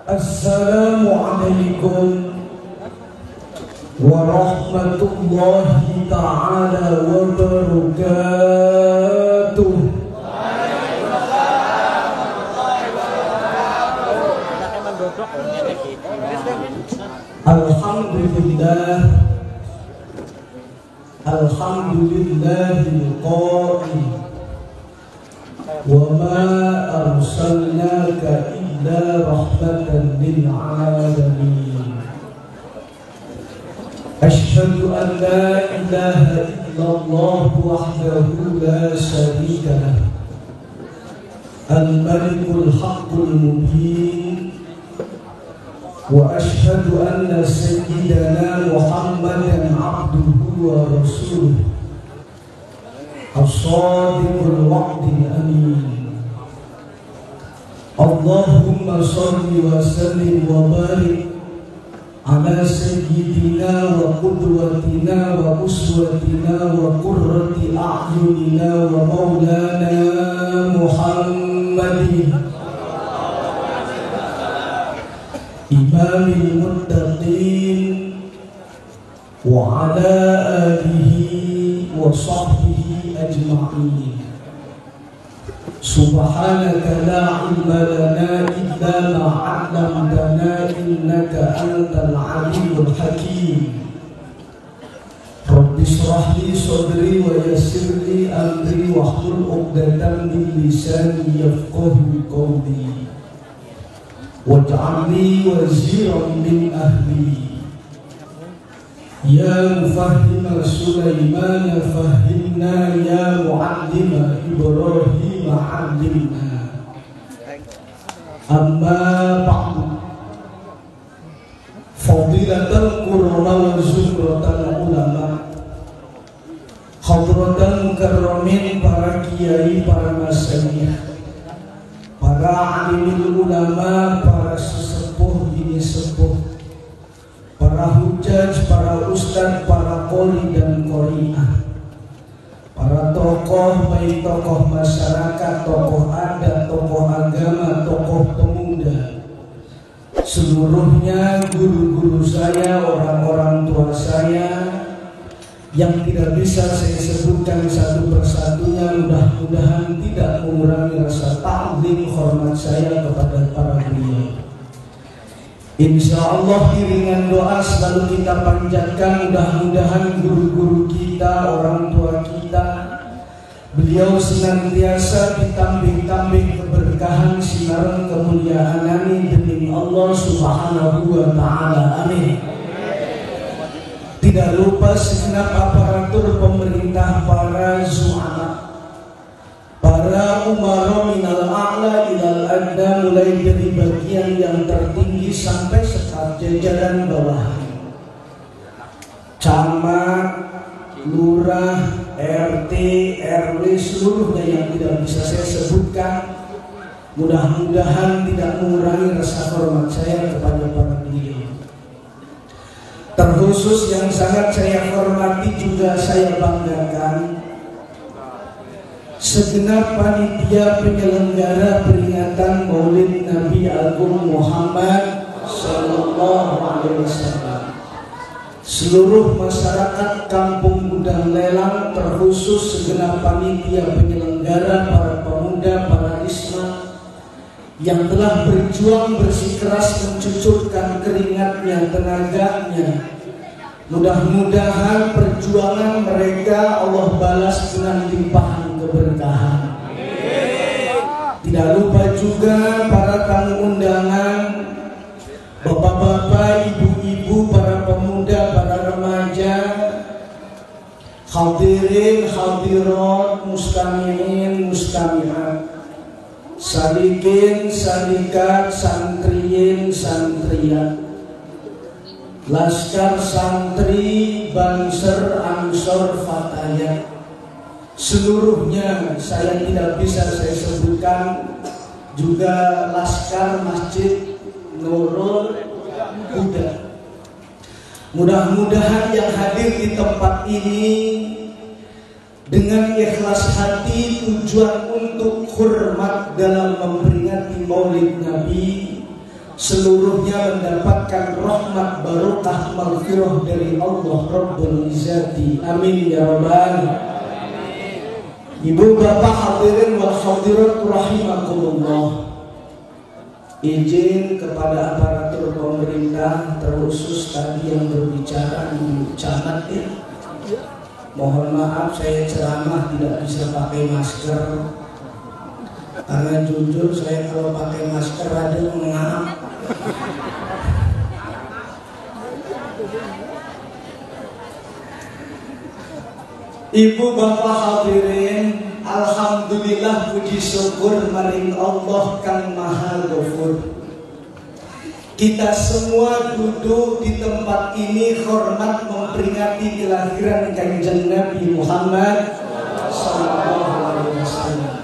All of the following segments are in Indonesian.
Assalamualaikum warahmatullahi ta'ala wabarakatuh. Alhamdulillah, alhamdulillahil qail wa ma arsalnaka illa rahmatan lil alamin. Asyhadu an la ilaha illallah wahdahu la syarika lah, al-malikul haqqul mubin. Wa asyhadu anna sayyidana Muhammadan abduhu wa rasuluh, as-sadiqul wa'dil amin. Allahumma shalli wa sallim wa barik ala sayyidina wa qudwatina wa uswatina wa qurrati a'yunina wa maulana Muhammadin imamil muttaqin wa ala alihi wa sahbihi ajma'in. Subhanaka la ilma lana illa ma 'allamtana innaka antal alimul hakim. Rabbi shrah li sadri wa yassir li amri wahlul 'uqdatam min lisani yafqahu qawli. Waj'alni waziran min ahli. Ya mufahhima Sulaiman fahhimna, ya mu'allima Ibrahim 'allimna. Amma ba'du, fadilatul qurra wa zumratul ulama, hadratul mukarramin, para kiai, para masyayikh, para alimul ulama, para sesepuh bini sepuh, para hujaj, para ustadz, para qori dan qori'ah, para tokoh, baik tokoh masyarakat, tokoh adat, tokoh agama, tokoh pemuda, seluruhnya guru-guru saya, orang-orang tua saya yang tidak bisa saya sebutkan satu persatunya, mudah-mudahan tidak mengurangi rasa ta'zim hormat saya kepada para beliau. Insya Allah iringan doa selalu kita panjatkan, mudah-mudahan guru-guru kita, orang tua kita, beliau senantiasa ditambih-tambih keberkahan sinar kemuliaan demi Allah Subhanahu wa ta'ala, amin. Tidak lupa segenap aparatur pemerintah, para zu'ama, para umara minal a'la ilal adna, mulai dari bagian yang tertinggi sampai sekap jajaran bawah, camat, lurah, RT, RW, seluruhnya yang tidak bisa saya sebutkan. Mudah-mudahan tidak mengurangi rasa hormat saya kepada para beliau. Terkhusus yang sangat saya hormati juga saya banggakan segenap panitia penyelenggara peringatan Maulid Nabi Agung Muhammad Sallallahu Alaihi Wasallam, seluruh masyarakat Kampung Gudang Lelang, terkhusus segenap panitia penyelenggara, para pemuda, para isma yang telah berjuang bersikeras mencucurkan keringatnya, tenaganya. Mudah-mudahan perjuangan mereka Allah balas dengan limpahan keberkahan. Tidak lupa juga para tamu undangan, bapak-bapak, ibu-ibu, para pemuda, para remaja, hadirin, hadirat, mustami'in, mustami'at, salikin, salikat, santriin, santriyat, laskar, santri, banser, ansor, fatayat, seluruhnya saya tidak bisa saya sebutkan. Juga laskar Masjid Nurul Huda. Mudah-mudahan yang hadir di tempat ini dengan ikhlas hati, tujuan untuk hormat dalam memperingati Maulid Nabi, seluruhnya mendapatkan rahmat barokah maghfirah dari Allah Rabbul Izzati. Amin ya rabbal. Ibu bapak hadirin wal hadirat rahimakumullah. Izin kepada aparatur pemerintah, terkhusus tadi yang berbicara di camat ya. Mohon maaf saya ceramah tidak bisa pakai masker. Karena jujur saya kalau pakai masker ada mengap. Ibu bapak hadirin, alhamdulillah puji syukur maring Allah Kang Maha Ghafur. Kita semua duduk di tempat ini hormat memperingati kelahiran Kanjeng Nabi Muhammad sallallahu alaihi wasallam.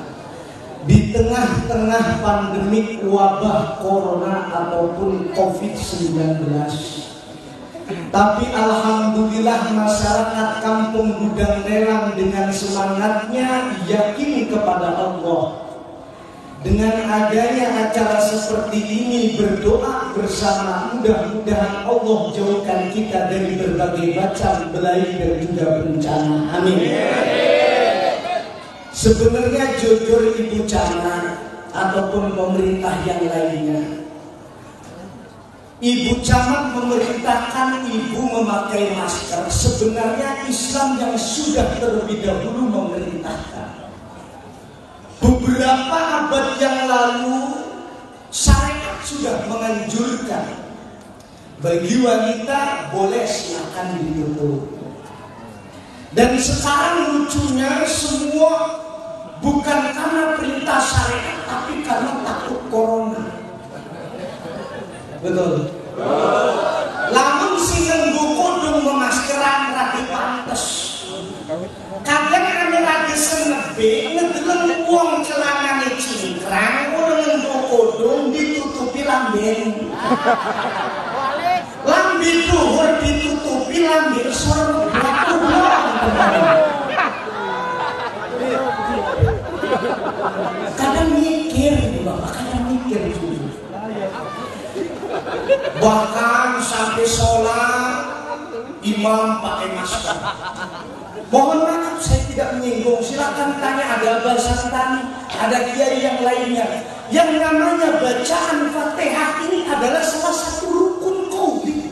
Di tengah-tengah pandemik wabah corona ataupun COVID-19. Tapi alhamdulillah masyarakat Kampung Gudang Nelang dengan semangatnya yakin kepada Allah. Dengan adanya acara seperti ini berdoa bersama, mudah-mudahan Allah jauhkan kita dari berbagai macam belai dan juga bencana. Amin. Sebenarnya jujur Ibu Camat ataupun pemerintah yang lainnya, Ibu Camat memerintahkan ibu memakai masker. Sebenarnya Islam yang sudah terlebih dahulu memerintahkan. Beberapa abad yang lalu syariat sudah menganjurkan bagi wanita boleh silakan ditutup. Dan sekarang lucunya semua bukan karena perintah syariat tapi karena takut corona. Betul. Lamun sing nganggo kodong memaskeran rada pantes. Kadang ane lagi senebe ngedeleng wong celanane cingkrang, ora nganggo kodong ditutupi lamben. Lambe dhuwur ditutupi lambe sor. Kadang mikir, Bapak, kadang mikir juga. Bahkan sampai sholat imam pakai masker. Mohon maaf saya tidak menyinggung, silakan tanya, ada Abah Santani, ada kiai yang lainnya. Yang namanya bacaan Fatihah ini adalah salah satu rukun qauli.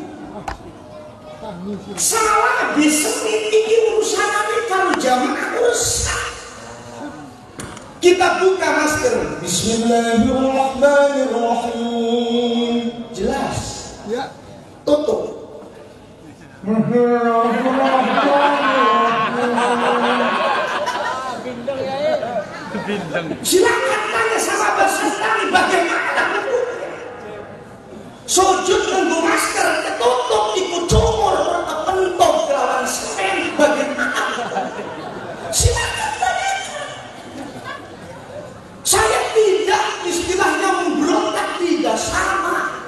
Salah bisa ini urusan kalau jamaah urusan. Kita buka masker. Bismillahirrahmanirrahim. Jelas. Ya. Tutup. Silakan tanya sama Bapak Tani bagaimana bentuknya. Sujud nunggu masker ketutup ikut jumur terpentok kelawan semen bagaimana? Silakan tanya. Saya tidak istilahnya memberontak, tidak sama.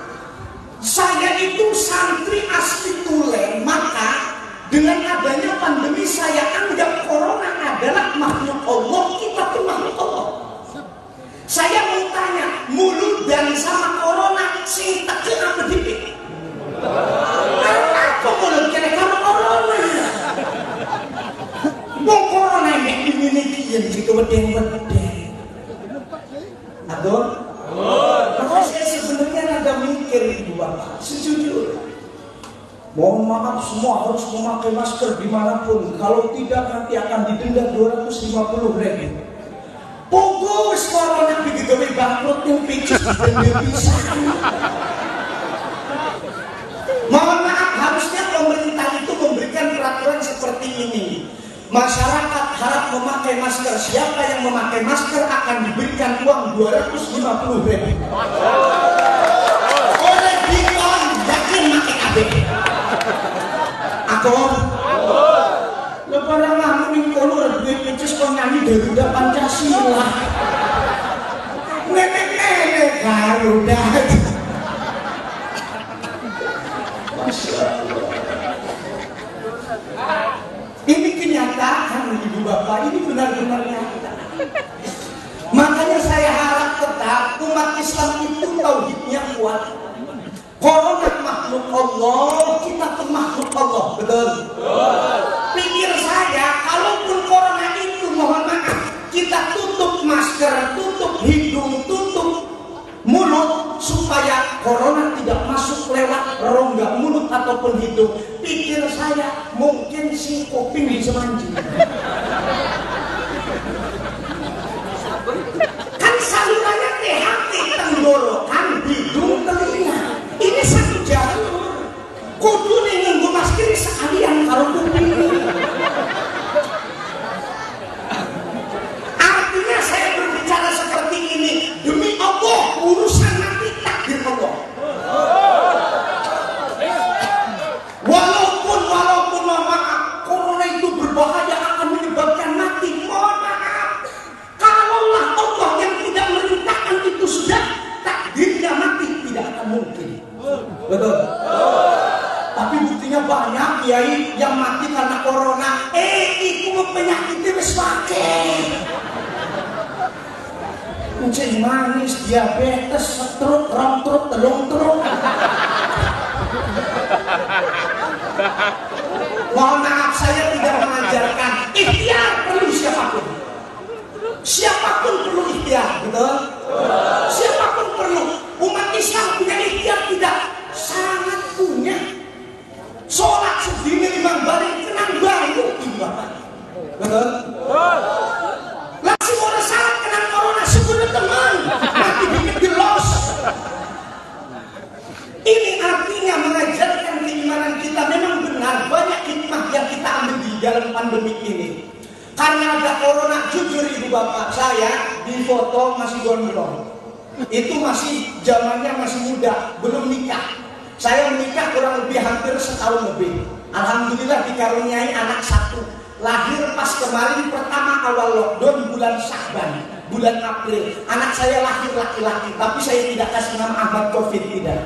Saya itu santri asli Tulen, maka dengan adanya pandemi saya anggap corona adalah makhluk Allah, kita pun makhluk Allah. Saya mau tanya, mulut dan sama corona sing teke apa dipik? Apa mulut kira kamu corona? Mau corona ini yang jika wedeng-wedeng. Aduh, maka saya sebenarnya ada mikir Ibu Bapak, sejujurnya. Mohon maaf semua harus memakai masker dimanapun. Kalau tidak nanti akan didenda 250.000. Pokoknya corona begitu bangkrut yang picis dan bisa. Mohon maaf, harusnya pemerintah itu memberikan peraturan seperti ini. Masyarakat harap memakai masker. Siapa yang memakai masker akan diberikan uang 250.000. Oleh Dikon yakin pakai KB. Akor. Lebaran lamu ning kono duwe picis kok nyanyi Garuda Pancasila. Nenek Garuda. Masya Allah. Ini kenyataan Ibu Bapak, ini benar-benar nyata. Makanya saya harap tetap umat Islam itu tauhidnya kuat. Corona makhluk Allah, kita pun makhluk Allah, betul? Pikir saya, kalaupun corona itu mohon maaf, kita tutup masker, tutup hidung, tutup mulut supaya corona tidak masuk lewat rongga mulut ataupun hidung. Pikir saya, mungkin si kuping bisa mancing. Kan salurannya THT, tenggorokan, hidung, telinga. Ini satu jalur. Kudu nih nunggu masker sekalian kalau kuping. Artinya saya berbicara seperti ini demi Allah, urusan nanti takdir Allah. Walaupun mohon maaf, corona itu berbahaya, akan menyebabkan mati. Mohon maaf, kalaulah Allah yang tidak merintahkan itu sudah takdirnya mati, tidak akan mungkin. Betul. Tapi buktinya banyak kiai yang mati karena corona. Itu penyakitnya wis pakai. Kucing manis, diabetes, stroke, rontruk, telung truk. Mohon maaf, saya tidak mengajarkan ikhtiar perlu siapapun. Siapapun perlu ikhtiar, betul? Siapapun perlu. Umat Islam punya ikhtiar tidak? Sangat punya. Sholat sedini 5 balik kenang baru ibadah. Betul? Langsung orang salat kenang corona sebuah teman mati dikit gelos. Ini artinya mengajarkan keimanan kita. Memang benar banyak hikmah yang kita ambil di dalam pandemi ini. Karena ada corona, jujur ibu bapak, saya di foto masih gondrong. Itu masih zamannya masih muda, belum nikah. Saya menikah kurang lebih hampir setahun lebih. Alhamdulillah dikaruniai anak 1. Lahir pas kemarin pertama awal lockdown bulan Sya'ban, bulan April. Anak saya lahir laki-laki, tapi saya tidak kasih nama Ahmad Covid, tidak.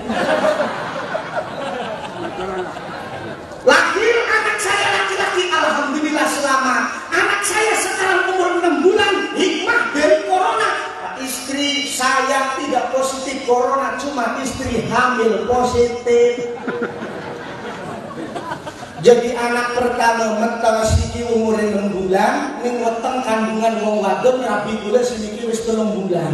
Lahir anak saya laki-laki, alhamdulillah selamat. Anak saya sekarang umur 6 bulan, hikmah dari corona. Istri saya tidak positif corona, cuma istri hamil positif. Jadi anak pertama meteng siki umur 6 bulan, ning weteng kandungan wong wadon rabi kula sedikit wis 3 bulan.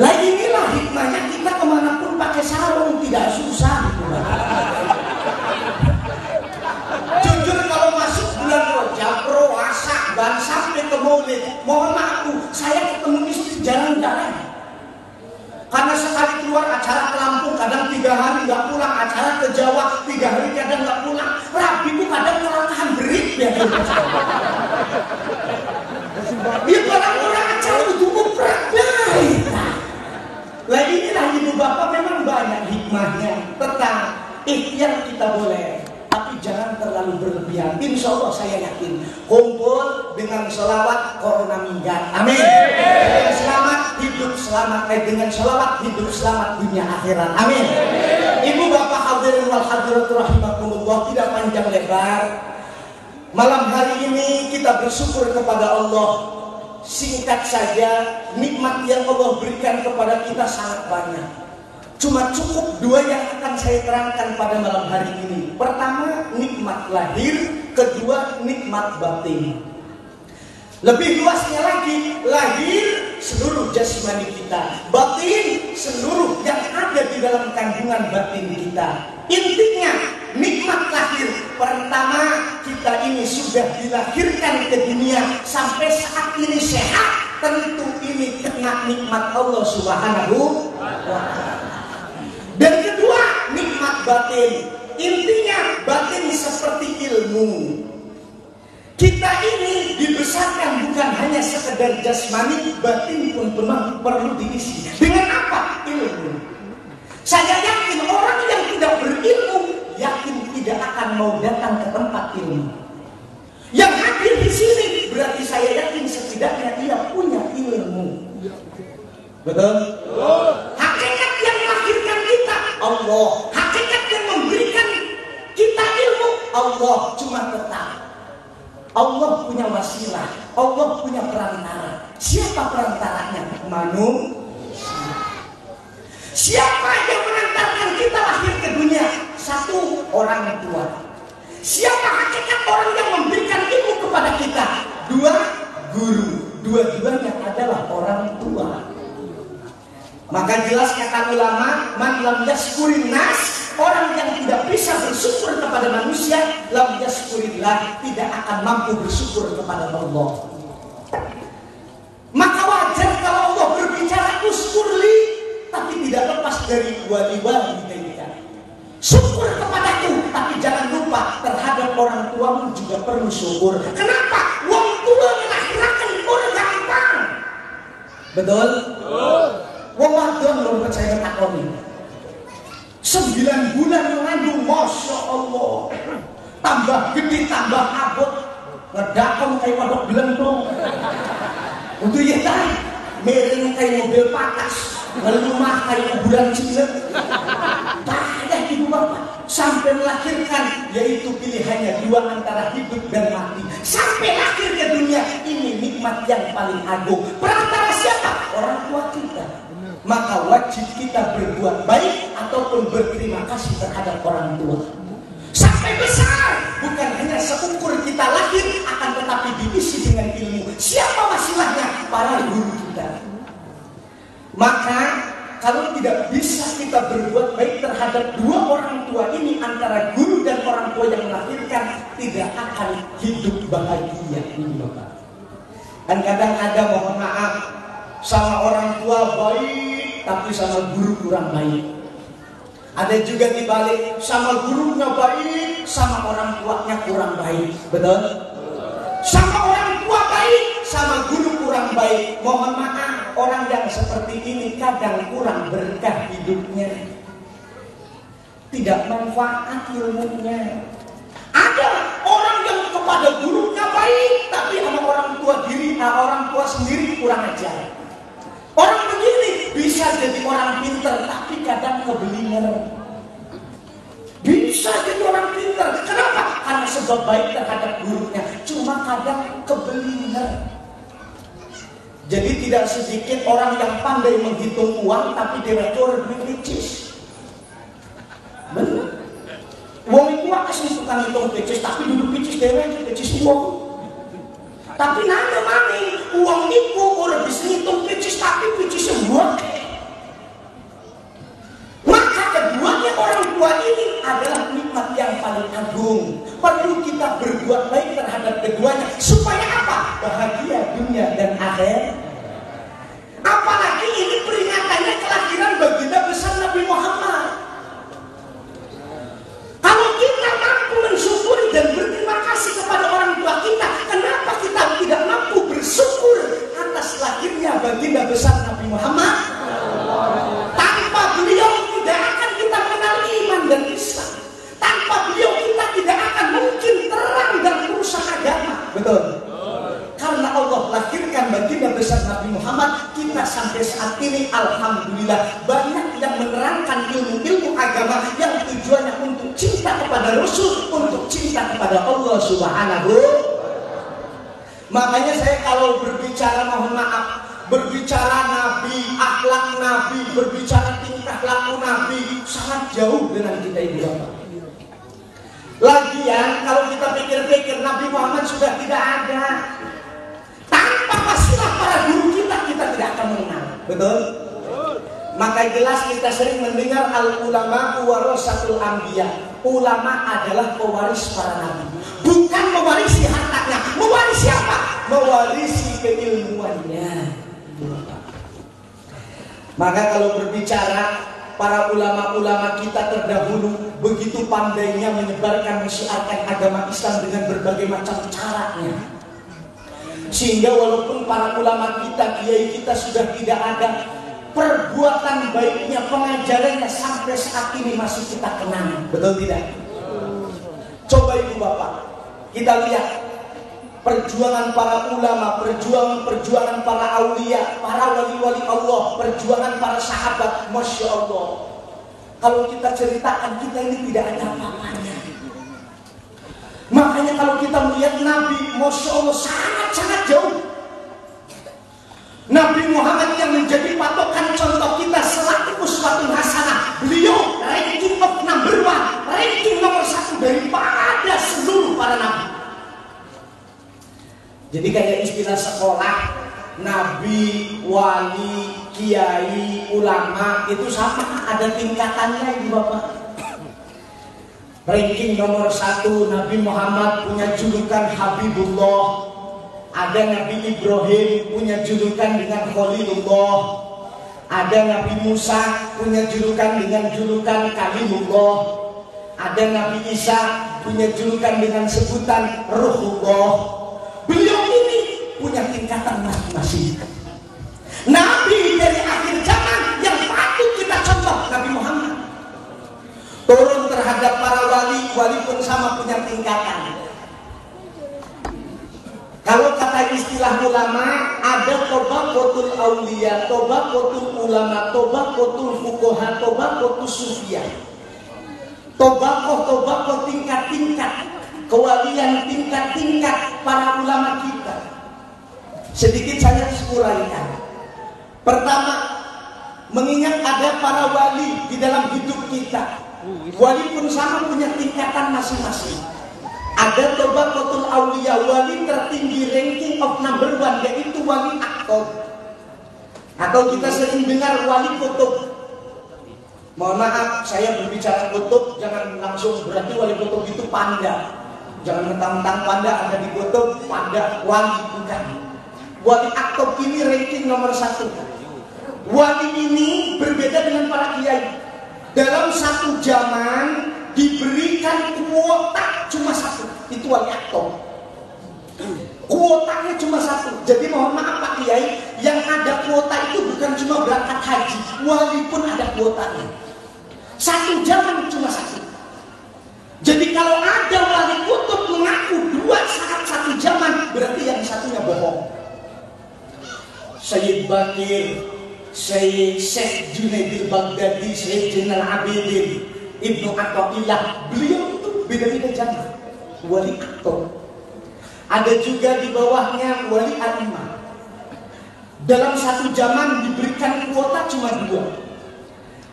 Lah inilah hikmahnya kita kemanapun pakai sarung tidak susah. Jujur kalau masuk bulan Rajab, Puasa, dan sampai ke Maulid, mohon maaf, saya ketemu istri jarang-jarang. Karena sekali keluar acara ke Lampung, kadang 3 hari nggak pulang, acara ke Jawa 3 hari kadang nggak pulang. Rabi itu kadang kelangkaan berit ya. Dia orang-orang acara itu berat. Lah inilah ibu bapak memang banyak hikmahnya tentang ikhtiar kita boleh, tapi jangan terlalu berlebihan. Insya Allah saya yakin kumpul dengan selawat corona minggat. Amin. Dengan selamat hidup selamat, dengan selawat hidup selamat dunia akhirat. Amin. Ibu bapak hadirin wal hadirat rahimakumullah, tidak panjang lebar. Malam hari ini kita bersyukur kepada Allah. Singkat saja, nikmat yang Allah berikan kepada kita sangat banyak. Cuma cukup 2 yang akan saya terangkan pada malam hari ini. Pertama, nikmat lahir. Kedua, nikmat batin. Lebih luasnya lagi, lahir seluruh jasmani kita, batin seluruh yang ada di dalam kandungan batin kita. Intinya, nikmat lahir. Pertama, kita ini sudah dilahirkan ke dunia sampai saat ini sehat. Tentu ini kena nikmat Allah Subhanahu wa ta'ala. Dan kedua, nikmat batin. Intinya batin seperti ilmu. Kita ini dibesarkan bukan hanya sekedar jasmani, batin pun perlu diisi. Dengan apa? Ilmu. Saya yakin orang yang tidak berilmu, yakin tidak akan mau datang ke tempat ilmu. Yang hadir di sini berarti saya yakin setidaknya dia punya ilmu. Betul? Hakikat yang melahirkan kita Allah, hakikat yang memberikan kita ilmu Allah. Cuma tetap Allah punya wasilah, Allah punya perantara. Siapa perantaranya? Manusia. Siapa hakikatnya? Satu, orang tua. Siapa hakikat orang yang memberikan ilmu kepada kita? Dua, guru. Dua-duanya adalah orang tua. Maka jelas kata ulama, man lam yaskurin nas, orang yang tidak bisa bersyukur kepada manusia, lam yaskurillah, tidak akan mampu bersyukur kepada Allah. Maka wajar kalau Allah berbicara uskurli, tapi tidak lepas dari wali-wali kita. Syukur kepadaku, tapi jangan lupa terhadap orang tuamu juga perlu syukur. Kenapa? Wong tua melahirkan orang gampang. Betul? Wong wadon lho percaya takoni. 9 bulan mengandung, masya Allah. Tambah gede, tambah abot. Ngedakon kayak wadok belendong. Untuk ya tadi, miring kayak mobil patas. Ngelumah kayak kuburan cilet. Banyak ibu bapak sampai melahirkan, yaitu pilihannya dua antara hidup dan mati. Sampai lahir ke dunia, ini nikmat yang paling agung. Perantara siapa? Orang tua kita. Maka wajib kita berbuat baik ataupun berterima kasih terhadap orang tua. Sampai besar, bukan hanya seukur kita lahir, akan tetapi diisi dengan ilmu. Siapa wasilahnya? Para guru kita. Maka kalau tidak bisa kita berbuat baik terhadap dua orang tua ini, antara guru dan orang tua yang melahirkan, tidak akan hidup bahagia ini Bapak. Dan kadang ada, mohon maaf, sama orang tua baik tapi sama guru kurang baik. Ada juga dibalik, sama gurunya baik, sama orang tuanya kurang baik. Betul? Sama orang tua baik, sama guru kurang baik. Mohon maaf, orang yang seperti ini kadang kurang berkah hidupnya, tidak manfaat ilmunya. Ada orang yang kepada gurunya baik, tapi sama orang tua sendiri kurang ajar. Orang begini bisa jadi orang pintar, tapi kadang keblinger. Bisa jadi orang pintar. Kenapa? Karena sebab baik terhadap gurunya, cuma kadang keblinger. Jadi tidak sedikit orang yang pandai menghitung uang tapi direktur duit picis. Benar. Wong itu kasih tukang hitung picis tapi duduk picis dewe picis uang. Tapi nanya mana uang itu orang bisa hitung picis tapi picis uang. Maka keduanya orang tua ini adalah nikmat yang paling agung. Perlu kita berbuat baik terhadap keduanya. Supaya apa? Bahagia dunia dan akhirat. Apalagi ini peringatannya kelahiran baginda besar Nabi Muhammad. Kalau kita mampu mensyukuri dan berterima kasih kepada orang tua kita, kenapa kita tidak mampu bersyukur atas lahirnya baginda besar Nabi Muhammad? Tanpa beliau tidak akan kita mengenal iman dan Islam. Tanpa beliau kita tidak akan mungkin terang dan urusan agama. Betul? Karena Allah lahirkan baginda besar Nabi Muhammad, kita sampai saat ini alhamdulillah banyak yang menerangkan ilmu-ilmu agama yang tujuannya untuk cinta kepada Rasul, untuk cinta kepada Allah Subhanahu. Makanya saya kalau berbicara, mohon maaf, berbicara Nabi, akhlak Nabi, berbicara tingkah laku Nabi, sangat jauh dengan kita ibu bapak. Lagian kalau kita pikir-pikir, Nabi Muhammad sudah tidak ada. Tanpa wasilah para guru kita tidak akan mengenal. Betul? Maka jelas kita sering mendengar al-ulama warasatul anbiya. Ulama adalah pewaris para nabi. Bukan mewarisi hartanya. Mewarisi apa? Mewarisi keilmuannya. Maka kalau berbicara para ulama-ulama kita terdahulu begitu pandainya menyebarkan, mensiarkan agama Islam dengan berbagai macam caranya. Sehingga walaupun para ulama kita, kiai kita sudah tidak ada, perbuatan baiknya, pengajarannya sampai saat ini masih kita kenang. Betul tidak? Coba ibu bapak, kita lihat perjuangan para ulama, perjuangan para aulia, para wali-wali Allah, perjuangan para sahabat. Masya Allah, kalau kita ceritakan, kita ini tidak ada apa-apanya. Makanya kalau kita melihat Nabi, Masya Allah, sangat-sangat jauh. Nabi Muhammad yang menjadi patokan contoh kita selaku uswatun hasanah. Beliau ranking of number 1. Jadi kayak istilah sekolah, nabi, wali, kiai, ulama itu sama, ada tingkatannya Ibu Bapak. Ranking nomor 1 Nabi Muhammad punya julukan Habibullah. Ada Nabi Ibrahim punya julukan dengan Khalilullah. Ada Nabi Musa punya julukan dengan julukan Kalimullah. Ada Nabi Isa punya julukan dengan sebutan Ruhullah. Beliau ini punya tingkatan masing-masing. Nabi dari akhir zaman yang patut kita contoh Nabi Muhammad. Turun terhadap para wali, wali pun sama punya tingkatan. Kalau kata istilah ulama, ada tobaqatul auliya, tobaqatul ulama, tobaqatul fuqaha, tobaqatul sufiyah. Tobaqah tingkat-tingkat kewalian, tingkat-tingkat para ulama kita. Sedikit saya uraikan. Pertama, mengingat ada para wali di dalam hidup kita. Wali pun sama punya tingkatan masing-masing. Ada tobaqatul auliya, wali tertinggi, ranking of number 1, yaitu wali aktor. Atau kita sering dengar wali kutub. Mohon maaf, saya berbicara kutub, jangan langsung berarti wali kutub itu panda. Jangan mentang-mentang panda ada di kutub, panda wali, bukan. Wali aktor ini ranking nomor 1. Wali ini berbeda dengan para kiai. Dalam satu zaman diberikan kuota cuma 1, itu wali aktor. Kuotanya cuma 1. Jadi mohon maaf Pak Kiai, yang ada kuota itu bukan cuma berangkat haji, wali pun ada kuotanya. Satu zaman cuma 1. Jadi kalau ada wali kutub mengaku 2 saat 1 zaman, berarti yang satunya bohong. Sayyid Bakir, Syekh Junaid al-Baghdadi, Syekh Zainal Abidin, Ibnu Athaillah, beliau itu beda-beda zaman. Wali aktor. Ada juga di bawahnya wali alimah. Dalam satu zaman diberikan kuota cuma 2.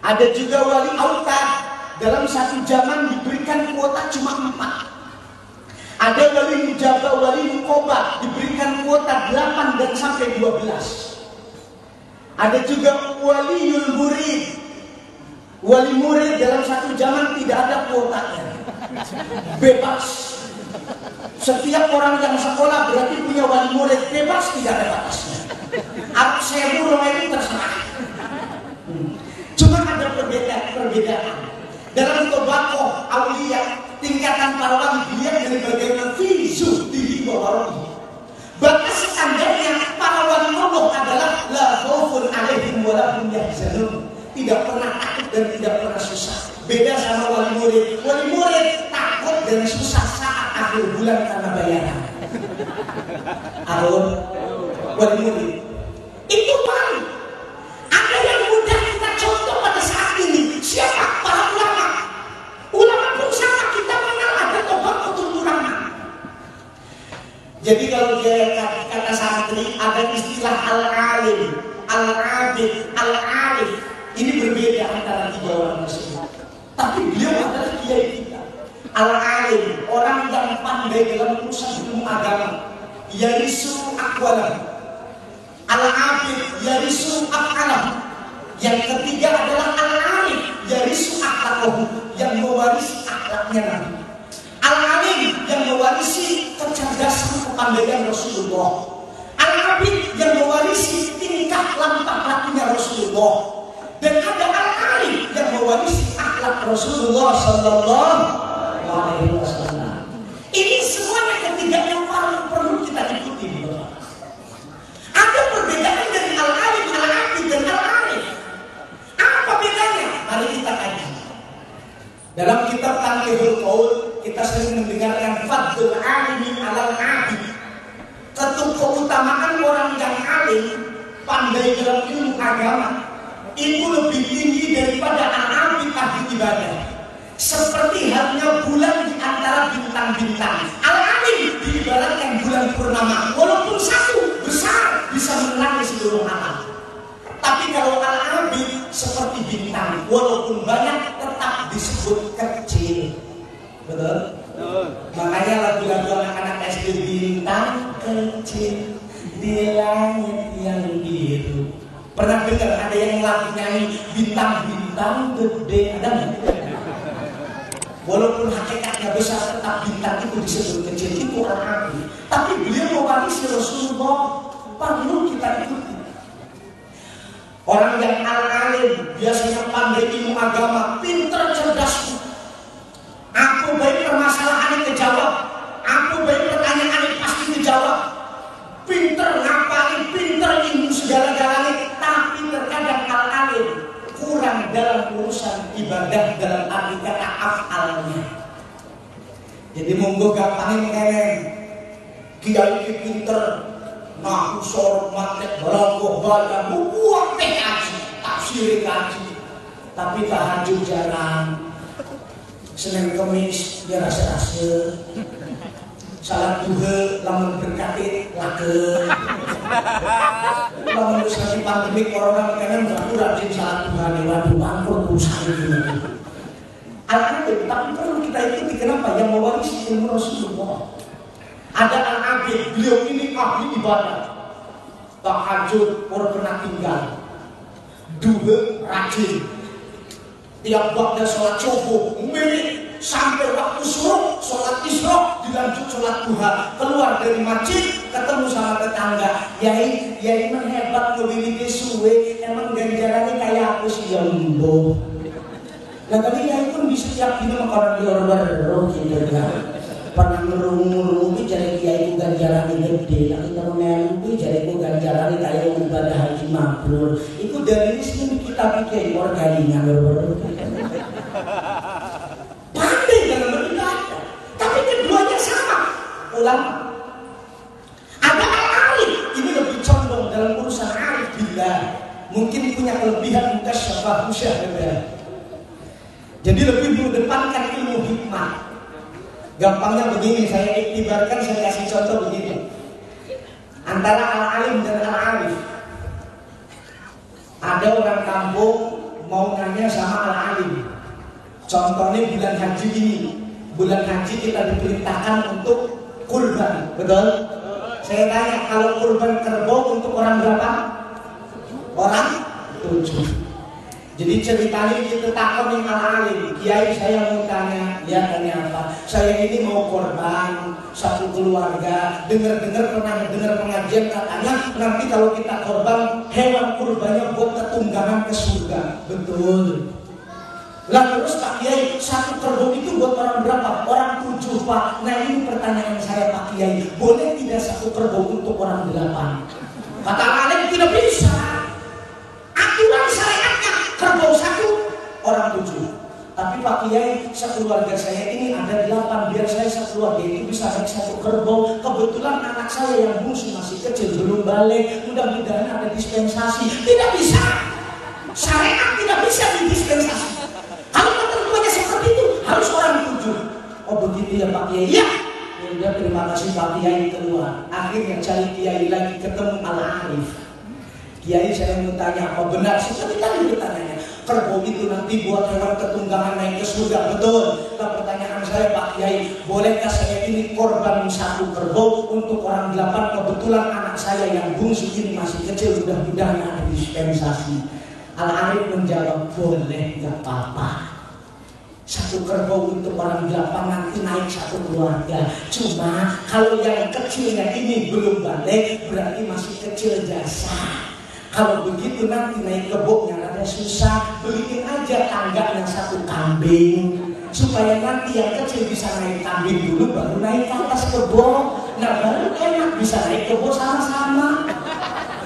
Ada juga wali autad. Dalam satu zaman diberikan kuota cuma 4. Ada wali mujabah, wali nuqobah, diberikan kuota 8 dan sampai 12. Ada juga waliul murid. Wali murid dalam satu zaman tidak ada kuotanya. Bebas. Setiap orang yang sekolah berarti punya wali murid, bebas, tidak ada batasnya. Arab sewu itu terserah. Cuma ada perbedaan. Dalam tobaqah auliya, tingkatan para wali dilihat dari bagaimana fizuh diri wawarohi. Batas standarnya para wali Allah adalah la khaufun alaihim wa la hum yahzanun. Tidak pernah takut dan tidak pernah susah. Beda sama wali murid. Wali murid takut dan susah saat akhir bulan karena bayaran. Wali murid itu wali. Ada yang mudah kita contoh pada saat ini. Siapa? Para ulama. Ulama pun sama, kita mengenal ada tobaqatul ulama. Jadi kalau dia kata santri ada istilah al-alim, al-abid, al-arif. Ini berbeda antara 3 orang tersebut. Tapi beliau adalah kiai kita. Al-alim, orang yang pandai dalam urusan ilmu agama. Yarisu aqwalah. Al-abid, yarisu af'alah. Yang ketiga adalah al-arif, yarisu akhlaqahu, yang mewarisi akhlaknya Nabi. Al-alim yang mewarisi kecerdasan kepandaian Rasulullah. Al-abid yang mewarisi tingkah lampah lakunya Rasulullah. Dan ada al-alim yang mewarisi akhlak Rasulullah sallallahu alaihi wasallam. Ini semuanya ketiga yang paling perlu kita ikuti. Ada perbedaan dari al-alim, al-abid dan al-arif. Apa bedanya? Mari kita kaji. Dalam kitab Tanqihul Qaul kita sering mendengarkan fadlul alimi alal abid. Keutamaan orang yang alim, pandai dalam ilmu agama, itu lebih tinggi daripada al-abid ahli ibadah. Seperti halnya bulan di antara bintang-bintang. Al-alim diibaratkan bulan purnama. Walaupun satu besar bisa menerangi seluruh alam. Tapi kalau al-abid seperti bintang, walaupun banyak tetap disebut kecil. Betul? Makanya lagu-lagu anak-anak SD bintang kecil di langit yang biru. Pernah dengar ada yang lagi nyanyi bintang-bintang gede? Ada nggak? Walaupun hakikatnya besar, tetap bintang itu disebut kecil, itu Al-Habib. Tapi beliau mewarisi Rasulullah, perlu kita ikuti. Orang yang al-alim biasanya pandai ilmu agama, pintar, cerdas. Aku baik permasalahan kejawab, aku baik pertanyaan pasti dijawab. Pintar ngapalin, pintar ilmu segala-galanya. Tapi terkadang al-alim kurang dalam urusan ibadah dalam arti kata afalnya. Jadi monggo gampangin keren. Kiai pinter, nahu sorot matek beranggoh baca buku akeh kaji, tafsir kaji. Tapi tahajud jarang. Senin Kemis dia rasa-rasa. Salat duha lamun berkati lakeun. Lamun geus lagi pandemi corona kenen baru rajin salat duha nih waduh bangkrut usaha ini. Al-Habib, tapi perlu kita ikuti. Kenapa? Yang mewarisi ilmu Rasulullah. Ada Al-Habib, beliau ini ahli ibadah. Tahajud orang pernah tinggal. Duha rajin. Tiap waktu sholat subuh milik. Sampai waktu suruh sholat isra dilanjut sholat duha, keluar dari masjid ketemu sama tetangga, yai emang hebat ngewiliki suwe, emang ganjarannya kayak aku sih ya mbo. Nah tadi yai pun bisa tiap dina makanan di order gitu kan. Pernah ngerungu-ngerungu jadi kiai ku ganjarannya gede, tapi kalau melu jadi ku ganjarannya kayak ibadah haji mabrur. Itu dari sini kita bikin organinya pandai dalam beribadah, tapi keduanya sama ulama. Ada al-alim, ini lebih condong dalam urusan arif billah, mungkin punya kelebihan mutasyabah musyahadah. Jadi lebih mengedepankan ilmu hikmah. Gampangnya begini, saya iktibarkan, saya kasih contoh begini. Antara al-alim dan al-arif. Ada orang kampung mau nanya sama al-alim. Contohnya bulan haji ini, bulan haji kita diperintahkan untuk kurban, betul? Saya tanya, kalau kurban kerbau untuk orang berapa? Orang 7. Jadi ceritanya kita takon yang al-alim, kiai saya mau tanya, ya tanya apa? Saya ini mau korban satu keluarga, dengar-dengar pernah dengar pengajian katanya nanti kalau kita korban hewan kurbannya buat ketunggangan ke surga, betul? Lah terus Pak Kiai, satu kerbau itu buat orang berapa? Orang 7 Pak. Nah ini pertanyaan saya Pak Kiai, boleh tidak satu kerbau untuk orang 8? Kata alim tidak bisa. Aturan syariatnya kerbau satu, orang 7. Tapi Pak Kiai, sekeluarga saya ini ada 8, biar saya sekeluarga itu bisa naik satu kerbau. Kebetulan anak saya yang bungsu masih kecil, belum balik, mudah-mudahan ada dispensasi. Tidak bisa. Syariat tidak bisa didispensasi. Kalau ketentuannya seperti itu harus orang 7. Oh begitu ya Pak Kiai. Ya. Ya terima kasih Pak Kiai keluar. Akhirnya cari Kiai lagi, ketemu al-arif. Kiai saya mau tanya, apa benar seperti tadi bertanya? Kerbau itu nanti buat hewan ketunggangan naik ke surga, betul? Nah pertanyaan saya Pak Kiai, bolehkah saya ini korban satu kerbau untuk orang 8? Kebetulan anak saya yang bungsu ini masih kecil, mudah-mudahan ada dispensasi. Al-Arif menjawab, boleh, gak apa-apa. Satu kerbau untuk orang 8 nanti naik satu keluarga. Cuma kalau yang kecilnya ini belum balik, berarti masih kecil jasa. Kalau begitu nanti naik keboknya rada susah, beliin aja tangganya satu kambing, supaya nanti yang kecil bisa naik kambing dulu, baru naik ke atas kebok. Nah baru enak bisa naik kebok sama-sama.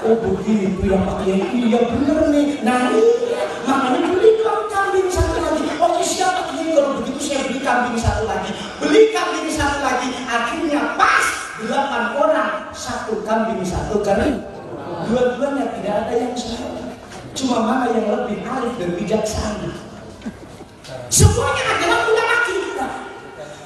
Oh begitu ya Pak Kiai, iya bener nih. Nah iya, makanya beli kambing satu lagi. Oke siapa Kiai, kalau begitu saya beli kambing satu lagi. Beli kambing satu lagi, akhirnya pas 8 orang, satu kambing satu kambing. Dua-duanya tidak ada yang salah. Cuma mana yang lebih arif dan bijaksana. Semuanya adalah ulama kita.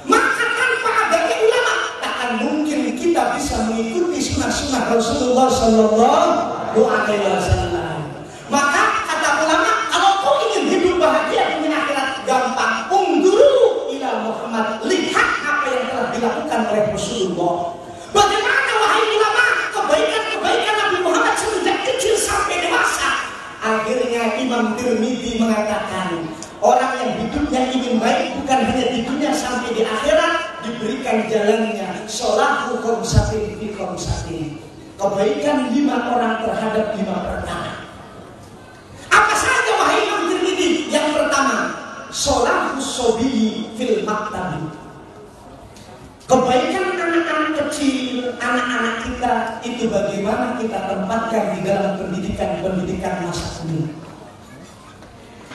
Maka tanpa adanya ulama, takkan mungkin kita bisa mengikuti sunnah-sunnah Rasulullah Sallallahu Alaihi Wasallam. Maka kata ulama, kalau kau ingin hidup bahagia di akhirat, gampang. Unduru ila Muhammad, lihat apa yang telah dilakukan oleh Rasulullah. Bagaimana wahai mengatakan orang yang hidupnya ingin baik bukan hanya di dunia, sampai di akhirat diberikan jalannya sholahu khomsatin fi khomsatin, kebaikan 5 orang terhadap 5 perkara. Apa saja wahai Imam Tirmidzi? Yang pertama, sholahu sobiyi fil maktabi, kebaikan anak-anak kecil, anak-anak kita itu bagaimana kita tempatkan di dalam pendidikan masa kini.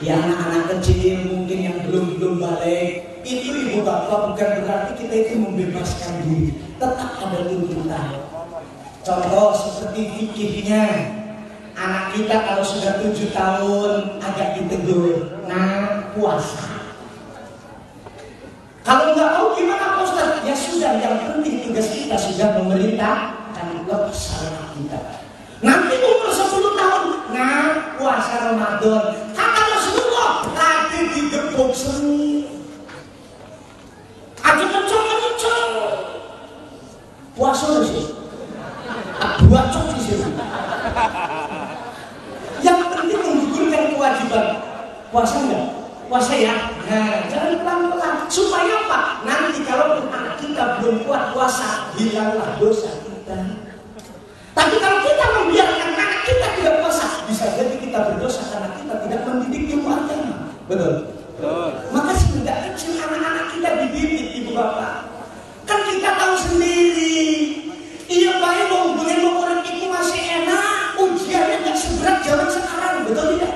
Ya, anak-anak kecil mungkin yang belum balik, itu ibu bapak bukan berarti kita itu membebaskan diri, tetap ada tuntutan. Contoh seperti fikihnya, anak kita kalau sudah 7 tahun agak ditegur, nah puasa. Kalau nggak tahu gimana Pak Ustaz? Ya sudah, yang penting tugas kita sudah memerintahkan syariat kita. Nanti umur 10 tahun, nah puasa Ramadan. Kata Rasulullah, tadi digepuk seni. Aja kencang. Puasa sih. Buat cok di sini. Yang penting menggugurkan kewajiban. Puasa enggak? Puasa ya. Nah, jangan pelan-pelan. Supaya apa? Nanti kalau anak kita belum kuat puasa, hilanglah dosa kita. Tapi kalau kita membiarkan anak kita tidak puasa, bisa jadi kita berdosa karena kita tidak mendidik ilmu agama. Betul? Betul. Maka sejak kecil anak-anak kita dididik, ibu bapak. Kan kita tahu sendiri. Iya baik dong, dengan orang itu masih enak, ujiannya nggak seberat zaman sekarang, betul tidak?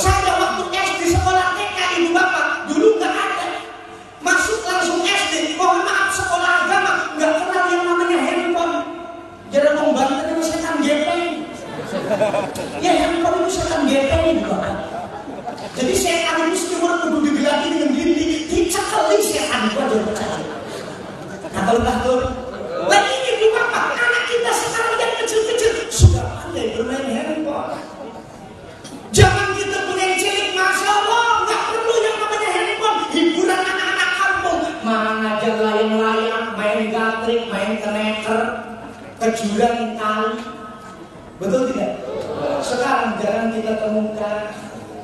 Saya waktu SD sekolah TK ibu bapak dulu nggak ada, masuk langsung SD. Mohon maaf, sekolah agama nggak kenal yang namanya handphone. Jadi membantu setan gepeng. Ya handphone itu setan gepeng ibu bapak. Jadi setan itu cuma kudu digelati dengan dinding, dicekali setan itu aja percaya. Nah kalau betul. Lagi ibu bapak, anak kita sekarang yang kecil-kecil sudah pandai bermain handphone. Jangan kita punya cilik, masya Allah, nggak perlu yang namanya handphone. Hiburan anak-anak kampung, mana aja layang-layang, main gatrik, main keneker, ke jurang kali. Betul tidak? Sekarang jangan kita temukan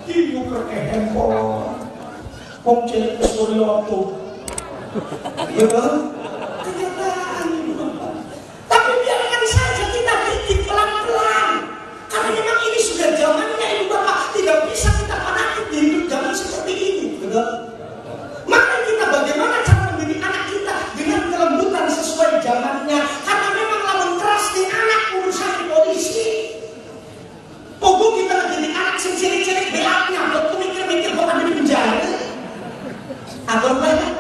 ibu pakai handphone, pom cilik ke Suryoto. Betul? Kenyataan ibu bapak. Tapi biarkan saja kita didik pelan-pelan. Karena memang ini sudah zamannya ibu bapak. Tidak bisa kita fanatik di hidup zaman seperti ini. Betul? Maka kita bagaimana cara mendidik anak kita dengan kelembutan sesuai zamannya. Karena memang lawan keras di anak urusan polisi. Pokok kita mendidik anak cilik-cilik belaknya. Betul mikir-mikir bahwa ada di penjara. Atau banyak.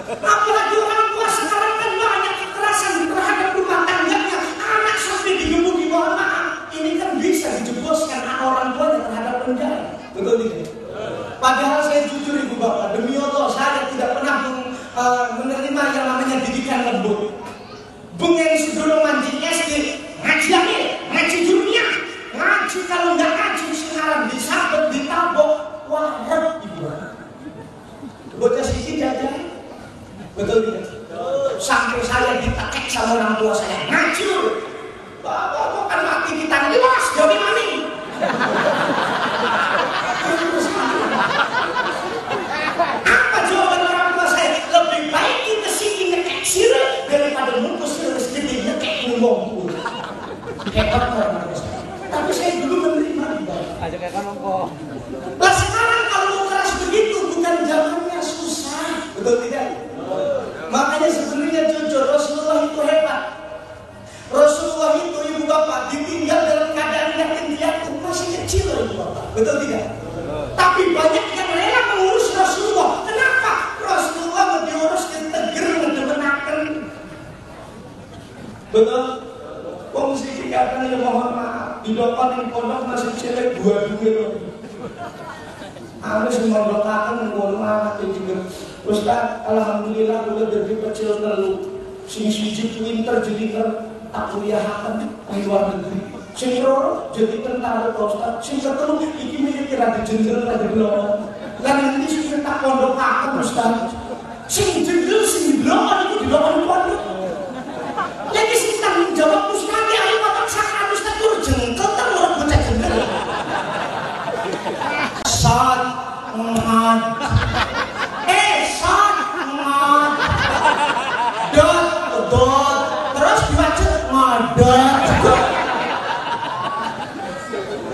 Apalagi orang tua sekarang kan banyak kekerasan terhadap rumah tangganya. Anak sampai digebuki, mohon maaf. Ini kan bisa dijebloskan orang tuanya terhadap penjara. Betul tidak? Padahal saya jujur ibu bapak, demi Allah saya tidak pernah menerima yang namanya didikan lembut. Bengen sebelum mancing SD, ngaji lagi, ngaji dunia, ngaji kalau nggak ngaji sekarang disabet, ditabok, waret ibu bapak. Bocah sisi jajan. Betul tidak? Sampai saya ditekek sama orang tua saya, ngaji lu. Bapak kan mati kita jelas dari mana? Apa jawaban orang tua saya? Lebih baik kita sini ngekek sirih daripada mungkus sirih ngekek ngomong. Hebat orang tua saya. Tapi saya dulu menerima juga. Aja kayak kan kok. Lah sekarang kalau mau keras begitu bukan zamannya, susah. Betul tidak? Makanya sebenarnya jujur Rasulullah itu hebat. Rasulullah itu ibu bapak ditinggal dalam keadaan yatim piatu masih kecil ibu bapak. Betul tidak? Tapi banyak yang rela mengurus Rasulullah. Kenapa? Rasulullah mau diurus diteger, ngedemenaken. Betul? Fungsi dikatakan ya mohon maaf, di depan yang pondok masih cilik dua-dua. Aku semua doakan mohon maaf juga. Ustaz, alhamdulillah udah dari kecil telu. Sing siji pinter jadi tak kuliahaken di luar negeri. Sing loro jadi tentara Ustaz. Sing ketelu iki milih kira dijendel rada belok. Lan nanti sing tak pondokaken Ustaz. Sing jendel sing belok itu dilokon pondok. Lagi sing tanggung jawab Ustaz ya ayo bapak sakit Ustaz tur jengkel tak loro bocah jendel. Saat ngot. Shot ngot. Dot dot. Terus dibaca ngodot.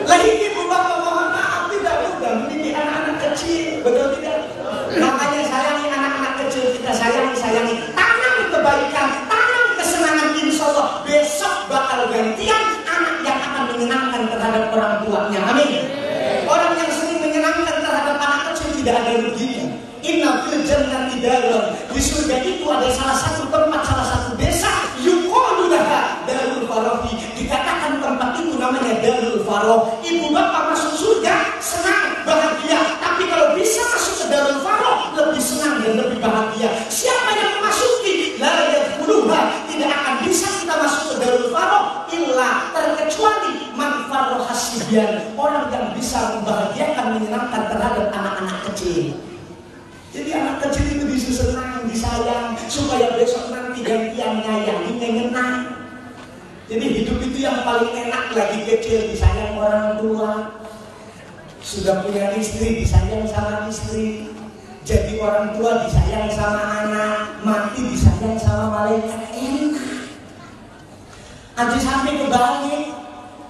Lagi ibu bapak mohon maaf tidak mudah mendidik anak-anak kecil, betul tidak? Makanya sayangi anak-anak kecil kita, sayangi. Tanam kebaikan, tanam kesenangan, insya Allah besok bakal gantian anak yang akan menyenangkan terhadap orang tuanya. Amin. Orang yang sering menyenangkan terhadap anak kecil tidak ada ruginya. Inna fil jannati darun. Di surga itu ada salah satu tempat, salah satu desa yuqalu laha Darul Farohi. Dikatakan tempat itu namanya Darul Faroh. Ibu bapak masuk surga senang, bahagia. Tapi kalau bisa masuk ke Darul Faroh lebih senang dan lebih bahagia. Siapa yang memasuki la yadkhuluha, tidak akan bisa kita masuk ke Darul Faroh illa terkecuali man faroha sibyan, orang yang bisa membahagiakan, menyenangkan terhadap anak-anak kecil. Jadi anak kecil itu bisa senang, disayang, supaya besok nanti gantian nyayangi, ngenang. Jadi hidup itu yang paling enak lagi kecil, disayang orang tua. Sudah punya istri, disayang sama istri. Jadi orang tua disayang sama anak, mati disayang sama malaikat. Enak. Aja sampai kebalik,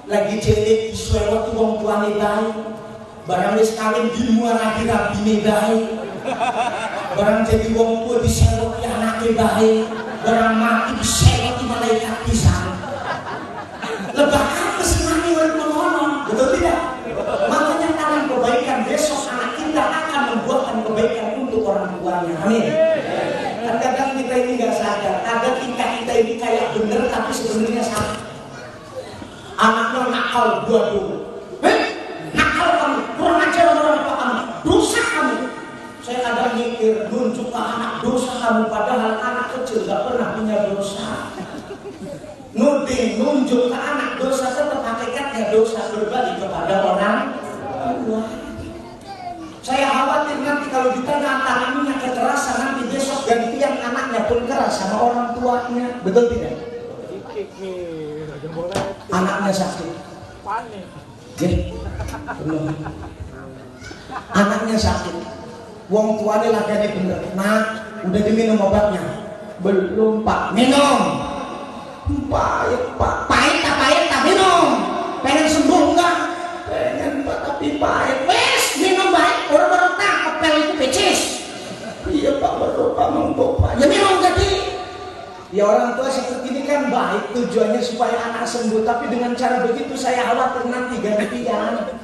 lagi cilik disuewat wong tuane baik. Barang wis kawin dimuarake rabine baik. Barang jadi wong tua disewoti anake baik. Barang mati disewoti malaikat pisan. Lebah apa senangnya orang mengono, betul tidak? Makanya tanam kebaikan, besok anak kita akan membuatkan kebaikan untuk orang tuanya. Amin. Kadang-kadang kita ini nggak sadar, ada tingkah kita ini kayak bener tapi sebenarnya salah. Anaknya nakal dua-dua. Nakal kamu, kurang ajar orang tua kamu, dosa kamu. Saya kadang mikir, nunjuk ke anak dosa kamu, padahal anak kecil gak pernah punya dosa. Nunjuk ke anak dosa, tetap hakikatnya dosa berbalik kepada orang tua. Saya khawatir nanti kalau ditanya tangannya kekerasan, nanti besok gantian anaknya pun keras sama orang tuanya, betul tidak? Anaknya sakit. Anaknya sakit. Wong tuanya lagi bener. Nah, udah diminum obatnya? Belum pak. Minum. Pahit pak. Pahit tak minum. Pengen sembuh enggak? Pengen pak tapi pahit. Wes minum baik. Orang-orang tak kepel itu pecis. Iya pak baru pak mangkok pak. Ya minum jadi. Ya orang tua seperti ini kan baik, tujuannya supaya anak sembuh. Tapi dengan cara begitu saya khawatir nanti gantian.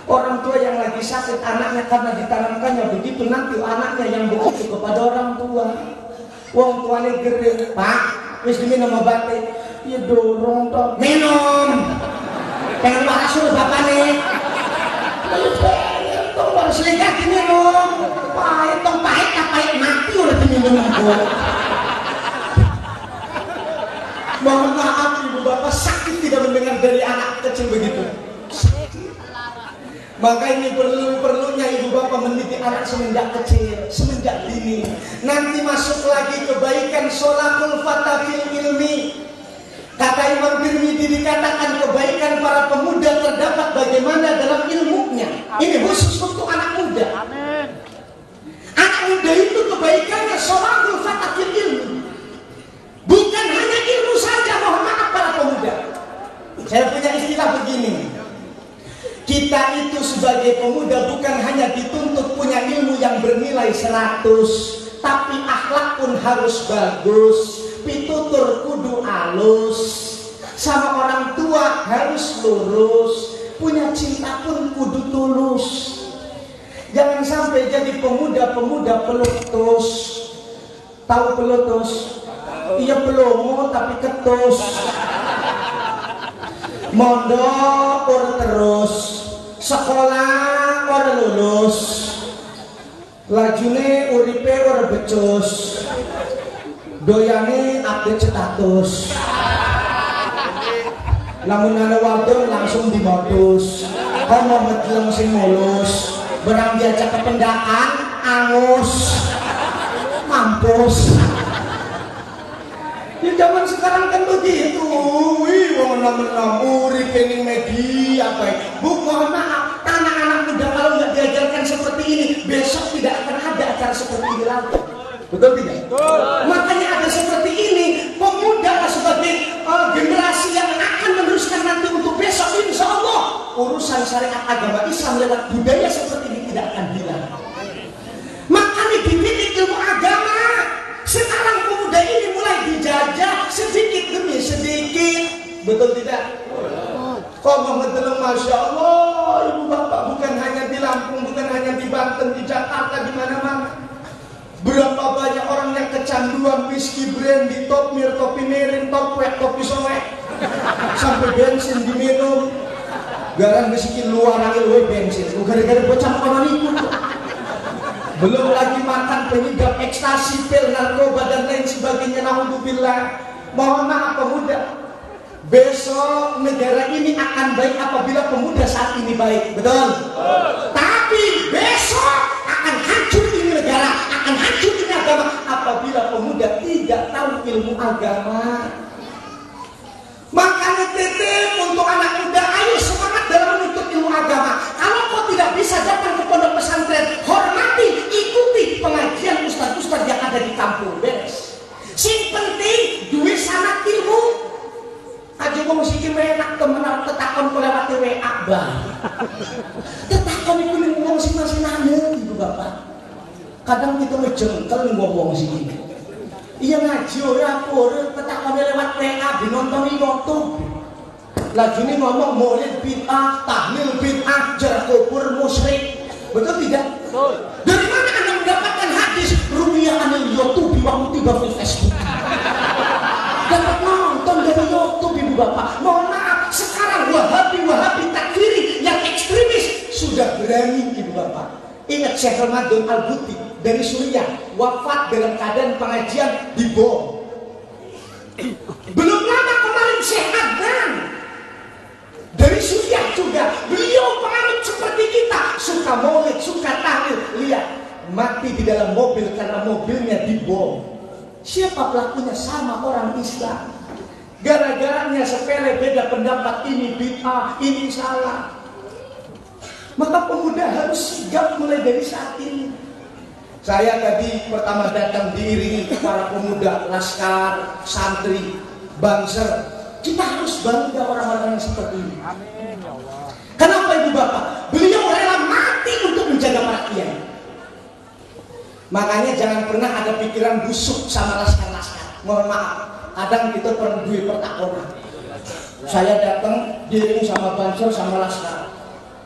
Orang tua yang lagi sakit anaknya karena ditanamkannya begitu, nanti anaknya yang begitu kepada orang tua. Wong tuanya gede, pak, wis diminum obatnya. Ya dorong toh, minum. Pengen marah suruh bapak nih. Pengen toh baru selingkah diminum. Pahit toh pahit, pahit mati udah diminum aku. Mohon maaf ibu bapak, sakit tidak mendengar dari anak kecil begitu. Maka ini perlunya ibu bapak mendidik anak semenjak kecil, semenjak dini. Nanti masuk lagi kebaikan sholakul fata fil ilmi. Kata Imam Tirmidzi dikatakan kebaikan para pemuda terdapat bagaimana dalam ilmunya. Ini khusus untuk anak muda. Anak muda itu kebaikannya sholakul fata fil ilmi. Bukan hanya ilmu saja, mohon maaf para pemuda. Saya punya istilah begini. Kita itu sebagai pemuda bukan hanya dituntut punya ilmu yang bernilai 100, tapi akhlak pun harus bagus, pitutur kudu alus, sama orang tua harus lurus, punya cinta pun kudu tulus. Jangan sampai jadi pemuda-pemuda pelutus. Tahu pelutus? Iya pelomo tapi ketus. Mondok or terus, sekolah or lulus, lajune uripe or becus, doyane update status. Lamun ana wadon langsung dimodus, kono medlem sing mulus, berang diajak ke pendakan, angus, mampus. Ya zaman sekarang kan begitu. Wih, wong menang uripe ning media apa. Bu, mohon maaf, anak-anak muda kalau nggak diajarkan seperti Betul tidak? Betul. Makanya ada seperti ini, pemuda sebagai generasi yang akan meneruskan nanti untuk besok, insya Allah urusan syariat agama Islam lewat budaya seperti ini tidak akan hilang. Makanya dididik ilmu agama. Sekarang pemuda ini mulai dijajah sedikit demi sedikit. Betul tidak? Kok mengedeleng, Masya Allah, ibu bapak, bukan hanya di Lampung, bukan hanya di Banten, di Jakarta, di mana-mana. Berapa banyak orang yang kecanduan whisky, brandy, top mir, topi miring, top wet, topi soek, sampai bensin diminum. Garang bisikin luar angin bensin, gara-gara bocah orang itu. Belum lagi makan penyedap ekstasi, pil, narkoba dan lain sebagainya. Naudzubillah. Mohon maaf pemuda, besok negara ini akan baik apabila pemuda saat ini baik, betul? Tapi besok akan hancur ini negara, akan hancur ini agama apabila pemuda tidak tahu ilmu agama. Makanya titip untuk anak muda, ayo semangat dalam menuntut ilmu agama. Kalau kau tidak bisa datang ke pondok pesantren, hormati, ikuti pengajian ustaz-ustaz yang ada di kampung, beres. Sing penting duit sanad ilmu. Aja gua mesti enak temenan tetakon lewat WA bah. Tetakon itu ning wong sing masih nane ibu bapak. Kadang kita ngejengkel ngomong sini. Iya ngaji ora apa tetakon lewat WA binonton YouTube. Lagi ini ngomong maulid bid'ah, tahlil bid'ah, jar kubur musyrik. Betul tidak? Betul. Dari mana Anda mendapatkan hadis ruwiyah anil YouTube waktu tiba di Facebook? Dapat nonton dari YouTube ibu bapak. Mohon maaf, sekarang wahabi takfiri yang ekstremis sudah berani ibu bapak. Ingat Syekh Ramadan Al-Buti dari Suriah wafat dalam keadaan pengajian dibom. Belum lama kemarin Syekh Adnan dari Suriah juga, beliau penganut seperti kita, suka maulid, suka tahlil. Lihat, mati di dalam mobil karena mobilnya dibom. Siapa pelakunya? Sama orang Islam. Gara-garanya sepele, beda pendapat, ini bid'ah, ini salah. Maka pemuda harus sigap mulai dari saat ini. Saya tadi pertama datang diiringi para pemuda, laskar, santri, banser. Kita harus bangga orang-orang yang seperti ini. Amin, ya Allah. Kenapa ibu bapak? Beliau rela mati untuk menjaga para kiai. Makanya jangan pernah ada pikiran busuk sama laskar-laskar. Mohon maaf, kadang kita perlu duit pertakonan. Saya datang diiringi sama banser sama laskar.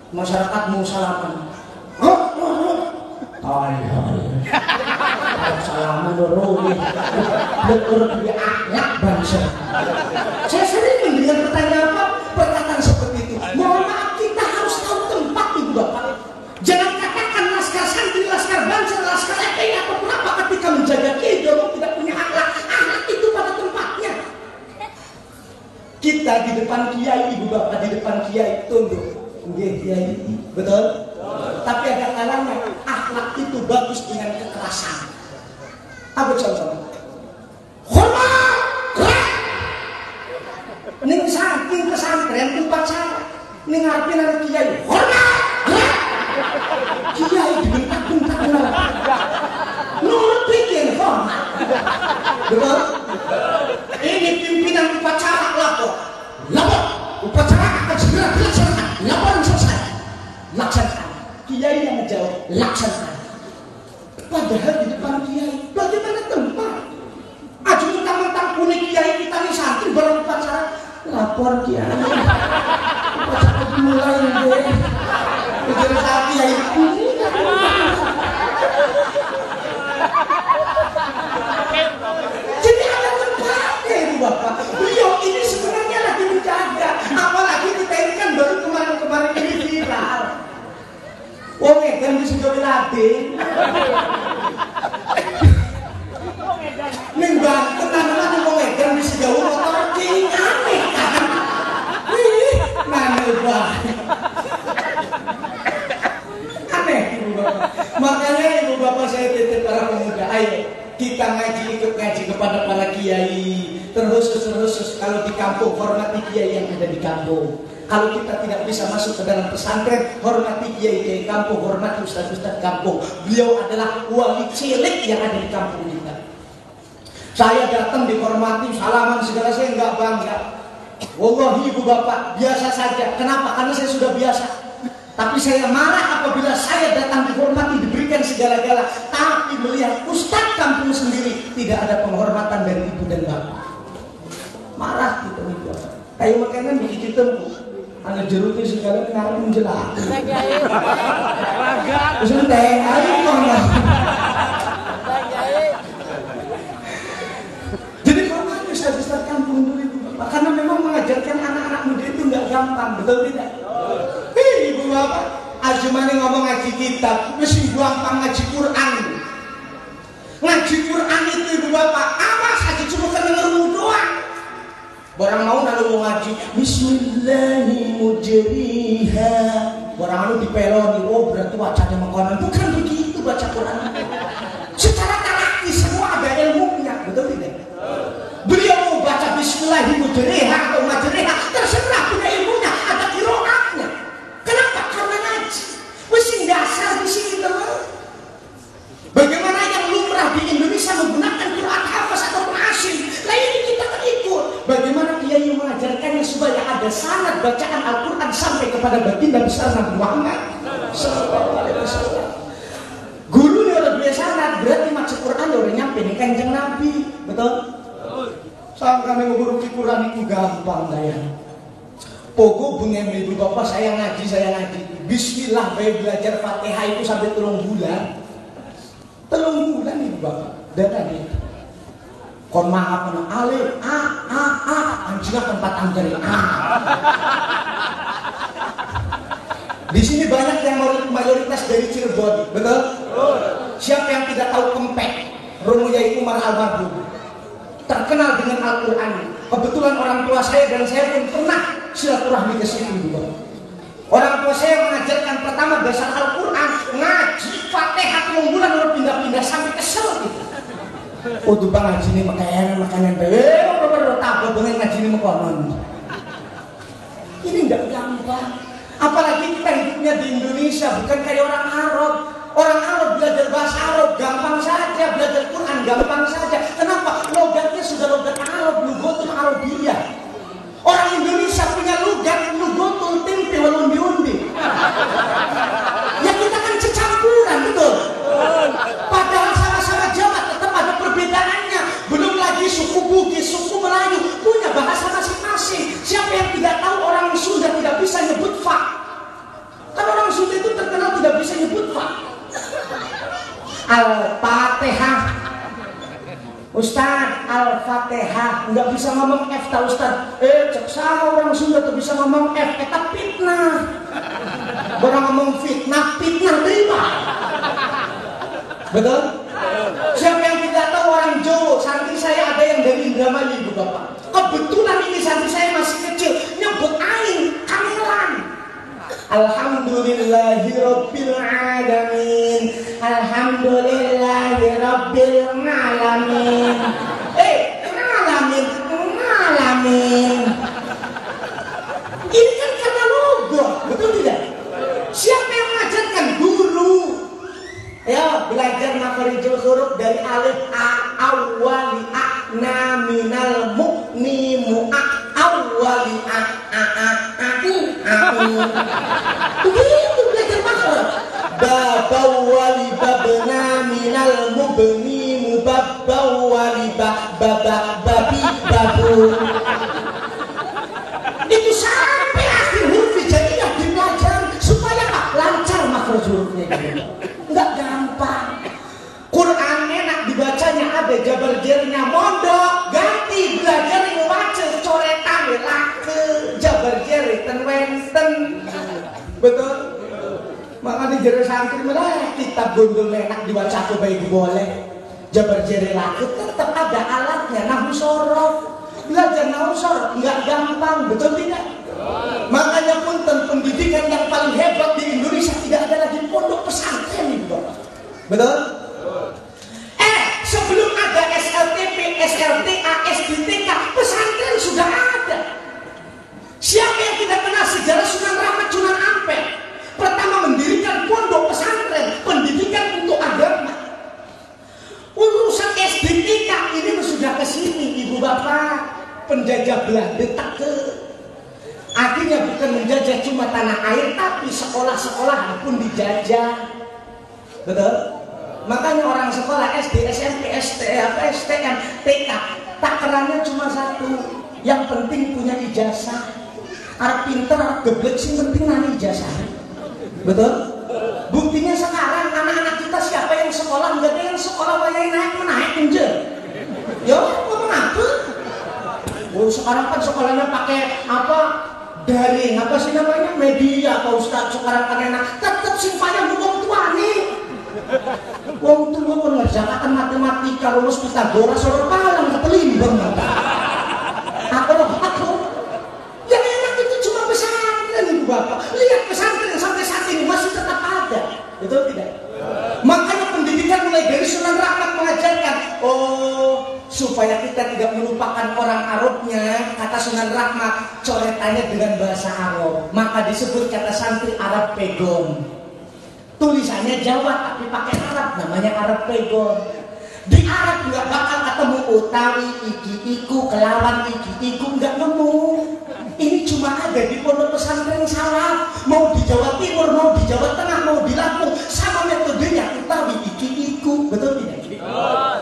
Masyarakat mau salaman. Salaman dulu nih. Betul dia anak bangsa. Saya sering mendengar perkataan seperti itu. Mohon maaf, kita harus tahu tempat ibu bapak. Jangan katakan laskar santri, laskar banser, laskar FPI ataupun apa ketika menjaga kiai tidak punya akhlak. Akhlak itu pada tempatnya. Kita di depan kiai ibu bapak, di depan kiai tunduk. Kiai, betul? Tapi ada kalanya akhlak itu bagus dengan kekerasan. Apa contohnya? Hormat, ning saking pesantren upacara, ning ngarepin anak kiai, hormat, kiai dibentak-bentak nurut bikin hormat. Betul? Ini pimpinan upacara lapor, upacara akan segera dilaksanakan, laporan selesai, laksanakan. Kiai yang menjawab, laksanakan. Padahal di depan kiai, bagaimana tempat? Aja mentang-mentang punya kiai kita nih santri baru upacara, lapor kiai. Upacara dimulai deh. Bicara saat kiai ini. Jadi ada tempatnya ibu bapak. Beliau ini sebenarnya lagi menjaga. Apalagi kita ini kan baru kemarin ini viral. Wong edan bisa gawe lading. Ning Banten tenan wong edan bisa gawe motor king aneh kan. Manel banget. Aneh ibu bapak. Makanya ibu bapak saya titip para pemuda, ayo kita ikut ngaji kepada para kiai. Terus kalau di kampung hormati kiai yang ada di kampung. Kalau kita tidak bisa masuk ke dalam pesantren, hormati kiai-kiai kampung, hormati ustaz-ustaz kampung. Beliau adalah wali cilik yang ada di kampung kita. Saya datang dihormati, salaman segala, saya enggak bangga. Wallahi ibu bapak, biasa saja. Kenapa? Karena saya sudah biasa. Tapi saya marah apabila saya datang dihormati, diberikan segala-gala, tapi melihat ustaz kampung sendiri tidak ada penghormatan dari ibu dan bapak. Marah gitu ibu bapak. Kayak makanan bikin tempuh. Anak jeruknya sekalian ngarep menjelang. Terus teh, ayo ngomong. Jadi hormati ustaz-ustaz kampung dulu ibu bapak, karena memang mengajarkan anak-anak muda itu nggak gampang, betul tidak? Ibu bapak, Azumani ngomong ngaji kitab, mesti gampang ngaji Quran. Ngaji Quran itu ibu bapak, awas aja cuma kedenger doang. Barang mau lalu mau ngaji Bismillahirrahmanirrahim. Barang lalu dipeloni, oh berarti wacanya makanan. Bukan begitu baca Quran. Secara talaki semua ada ilmunya, betul tidak? Beliau mau baca Bismillahirrahmanirrahim atau majrihah, terserah, punya ilmunya, ada qiraatnya. Kenapa? Karena ngaji. Wis dasar di sini teman. Bagaimana yang lumrah di Indonesia menggunakan Quran hafaz atau asing? Lah ini kita kan ikut. Bagaimana kiai mengajarkannya supaya ada sanad bacaan Al-Quran sampai kepada baginda besar Nabi Muhammad sallallahu alaihi wasallam. Gurunya udah biasa sanad, berarti maksud Quran udah nyampe nih Kanjeng Nabi, betul? Sampai kami ngeguru Quran itu gampang daya. Pogo bengem ibu bapak, saya ngaji. Bismillah, saya belajar Fatihah itu sampai 3 bulan. 3 bulan ibu bapak. Dan tadi kon maaf na alif anjing tempat anjari Di sini banyak yang mayoritas dari Cirebon, betul? Siapa yang tidak tahu Kempek? Romo Yai Umar Almarhum terkenal dengan Al-Quran. Kebetulan orang tua saya dan saya pun pernah silaturahmi ke situ juga. Orang tua saya mengajarkan pertama dasar Al-Quran, ngaji Fatihah 3 bulan lalu pindah-pindah sampai kesel gitu. Oh tuh bang ngaji ini makanan bener tabel dengan ngaji ini makanan. Ini nggak gampang. Apalagi kita hidupnya di Indonesia, bukan kayak orang Arab. Orang Arab belajar bahasa Arab gampang saja, belajar Quran gampang saja. Kenapa? Logatnya sudah logat Arab, lugatul Arabiyah. Orang Indonesia punya logat lugatul tempe walundi-undi. Ya kita kan cecampuran, betul? Padahal sama-sama Jawa tetap ada perbedaannya. Belum lagi suku Bugis, suku Melayu punya bahasa masing-masing. Siapa yang tidak tahu orang Sunda tidak bisa nyebut fa? Kan orang Sunda itu terkenal tidak bisa nyebut fa. Al-Fatihah, Ustaz, Al-Fatihah nggak bisa ngomong F tak Ustaz. Cek sama orang Sunda tuh bisa ngomong F, kita fitnah. Orang ngomong fitnah terima. Betul? Siapa yang tidak tahu orang Jawa? Santri saya ada yang dari Indramayu ibu bapak. Kebetulan ini santri saya masih kecil, nyebut ain kamelan. Alhamdulillahirabbil alamin. Alhamdulillahirabbil alamin. Alamin. Ini kan karena logo, betul tidak? Siapa yang mengajarkan? Guru. Ya, belajar makharijul huruf dari alif a awwali na minal mu'mimu awwali begitu belajar makhraj. Babawali babna minal mubni mubawali babi babu. Itu sampai akhir huruf jadi yang dipelajari supaya lancar makhraj hurufnya gitu. Enggak gampang. Quran enak dibacanya, ada jabar jerinya mondok, ganti belajar yang baca coretan lake jabar jeri ten wenten. Betul? Makanya jari santri malah kitab gondol enak dibaca ke baik boleh. Jabar jeri lake tetap ada alatnya, nahwu sorof. Belajar nahwu sorof enggak gampang, betul tidak? Makanya punten pendidikan yang paling hebat di Indonesia tidak ada lagi pondok pesantren itu, Bapak. Betul? Sebelum ada SLTP, SLTA, SDTK, pesantren sudah ada. Siapa yang tidak kenal penjajah Belanda Teke. Akhirnya bukan menjajah cuma tanah air, tapi sekolah-sekolah pun dijajah. Betul? Makanya orang sekolah SD, SMP, STM, TK, takarannya cuma satu. Yang penting punya ijazah. Arab pinter, Arab geblek sih penting nani ijazah. Betul? Buktinya sekarang anak-anak kita siapa yang sekolah, nggak ada yang sekolah wayai naik aja. Yo, ngomong apa? Oh, sekarang kan sekolahnya pakai apa? Daring, apa sih namanya? Media, Pak Ustadz. Sekarang kan enak. Tetap simpanya bukan tua nih. Wong tua pun ngerjakan matematika, lulus Pitagoras, orang palang kepelimbang. Aku. Yang enak itu cuma pesantren ibu bapak. Lihat pesantren sampai saat ini masih tetap ada. Betul tidak? Makanya pendidikan mulai dari Sunan Rahmat mengajarkan, supaya kita tidak melupakan orang Arabnya, kata Sunan Rahmat, coretannya dengan bahasa Arab. Maka disebut kata santri Arab Pegon. Tulisannya Jawa tapi pakai Arab, namanya Arab Pegon. Di Arab nggak bakal ketemu utawi, iki-iku, kelawan, iki-iku, nggak nemu. Ini cuma ada di pondok pesantren salah. Mau di Jawa Timur, mau di Jawa Tengah, mau di Lampung, sama metodenya utawi, iki-iku. Betul tidak?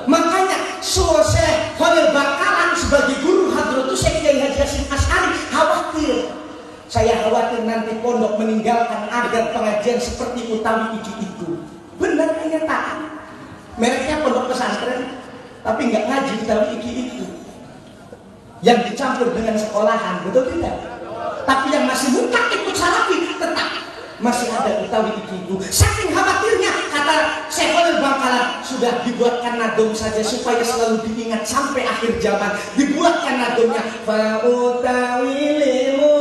Makanya Syekh Khalil Bakalan sebagai guru Hadratus Syekh Kiai Haji Hasyim Asy'ari khawatir. Saya khawatir nanti pondok meninggalkan agar pengajian seperti utawi, iki-iku. Benar kenyataan. Mereknya pondok pesantren, tapi nggak ngaji utawi, iki-iku. Yang dicampur dengan sekolahan, betul tidak? Tapi yang masih mutlak ikut salafi tetap masih ada utawi, iki-iku. Saking khawatirnya, kata Syekh Khalil Bakalan, sudah dibuatkan nadom saja supaya selalu diingat sampai akhir zaman. Dibuatkan nadomnya, fa utawi limu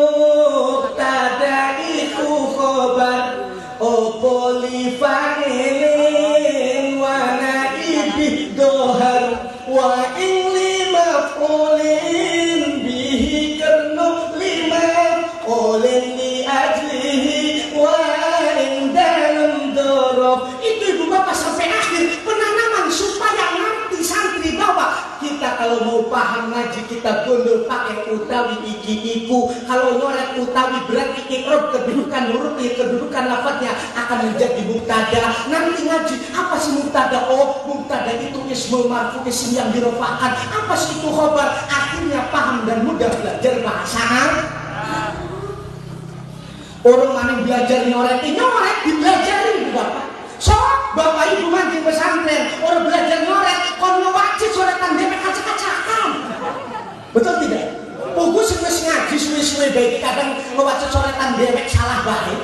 tadaiku khobar opoli fa'ilin wa naibih dohar wa ingli maf'ulin bihi kernu lima olin li ajlihi wa indalem dorof. Itu ibu bapak sampai akhir penanaman supaya nanti santri bahwa kita kalau mau paham ngaji kita gondol pakai utawi, iki-iku. Kalau nyoret utawi berarti ikrob, kedudukan huruf, kedudukan lafadznya akan menjadi mubtada. Nanti ngaji apa sih mubtada? Oh, mubtada itu ismul marfu, isim yang dirofakkan. Apa sih itu khobar? Akhirnya paham dan mudah belajar bahasa. Orang mana belajar nyoret dibelajarin bapak. So, bapak ibu mancing pesantren, orang belajar nyoret, kalau wajib coretan dempet acak-acakan. Betul tidak? Pugu sih ngaji suwe-suwe baik, kadang wajib coretan dempet salah baik.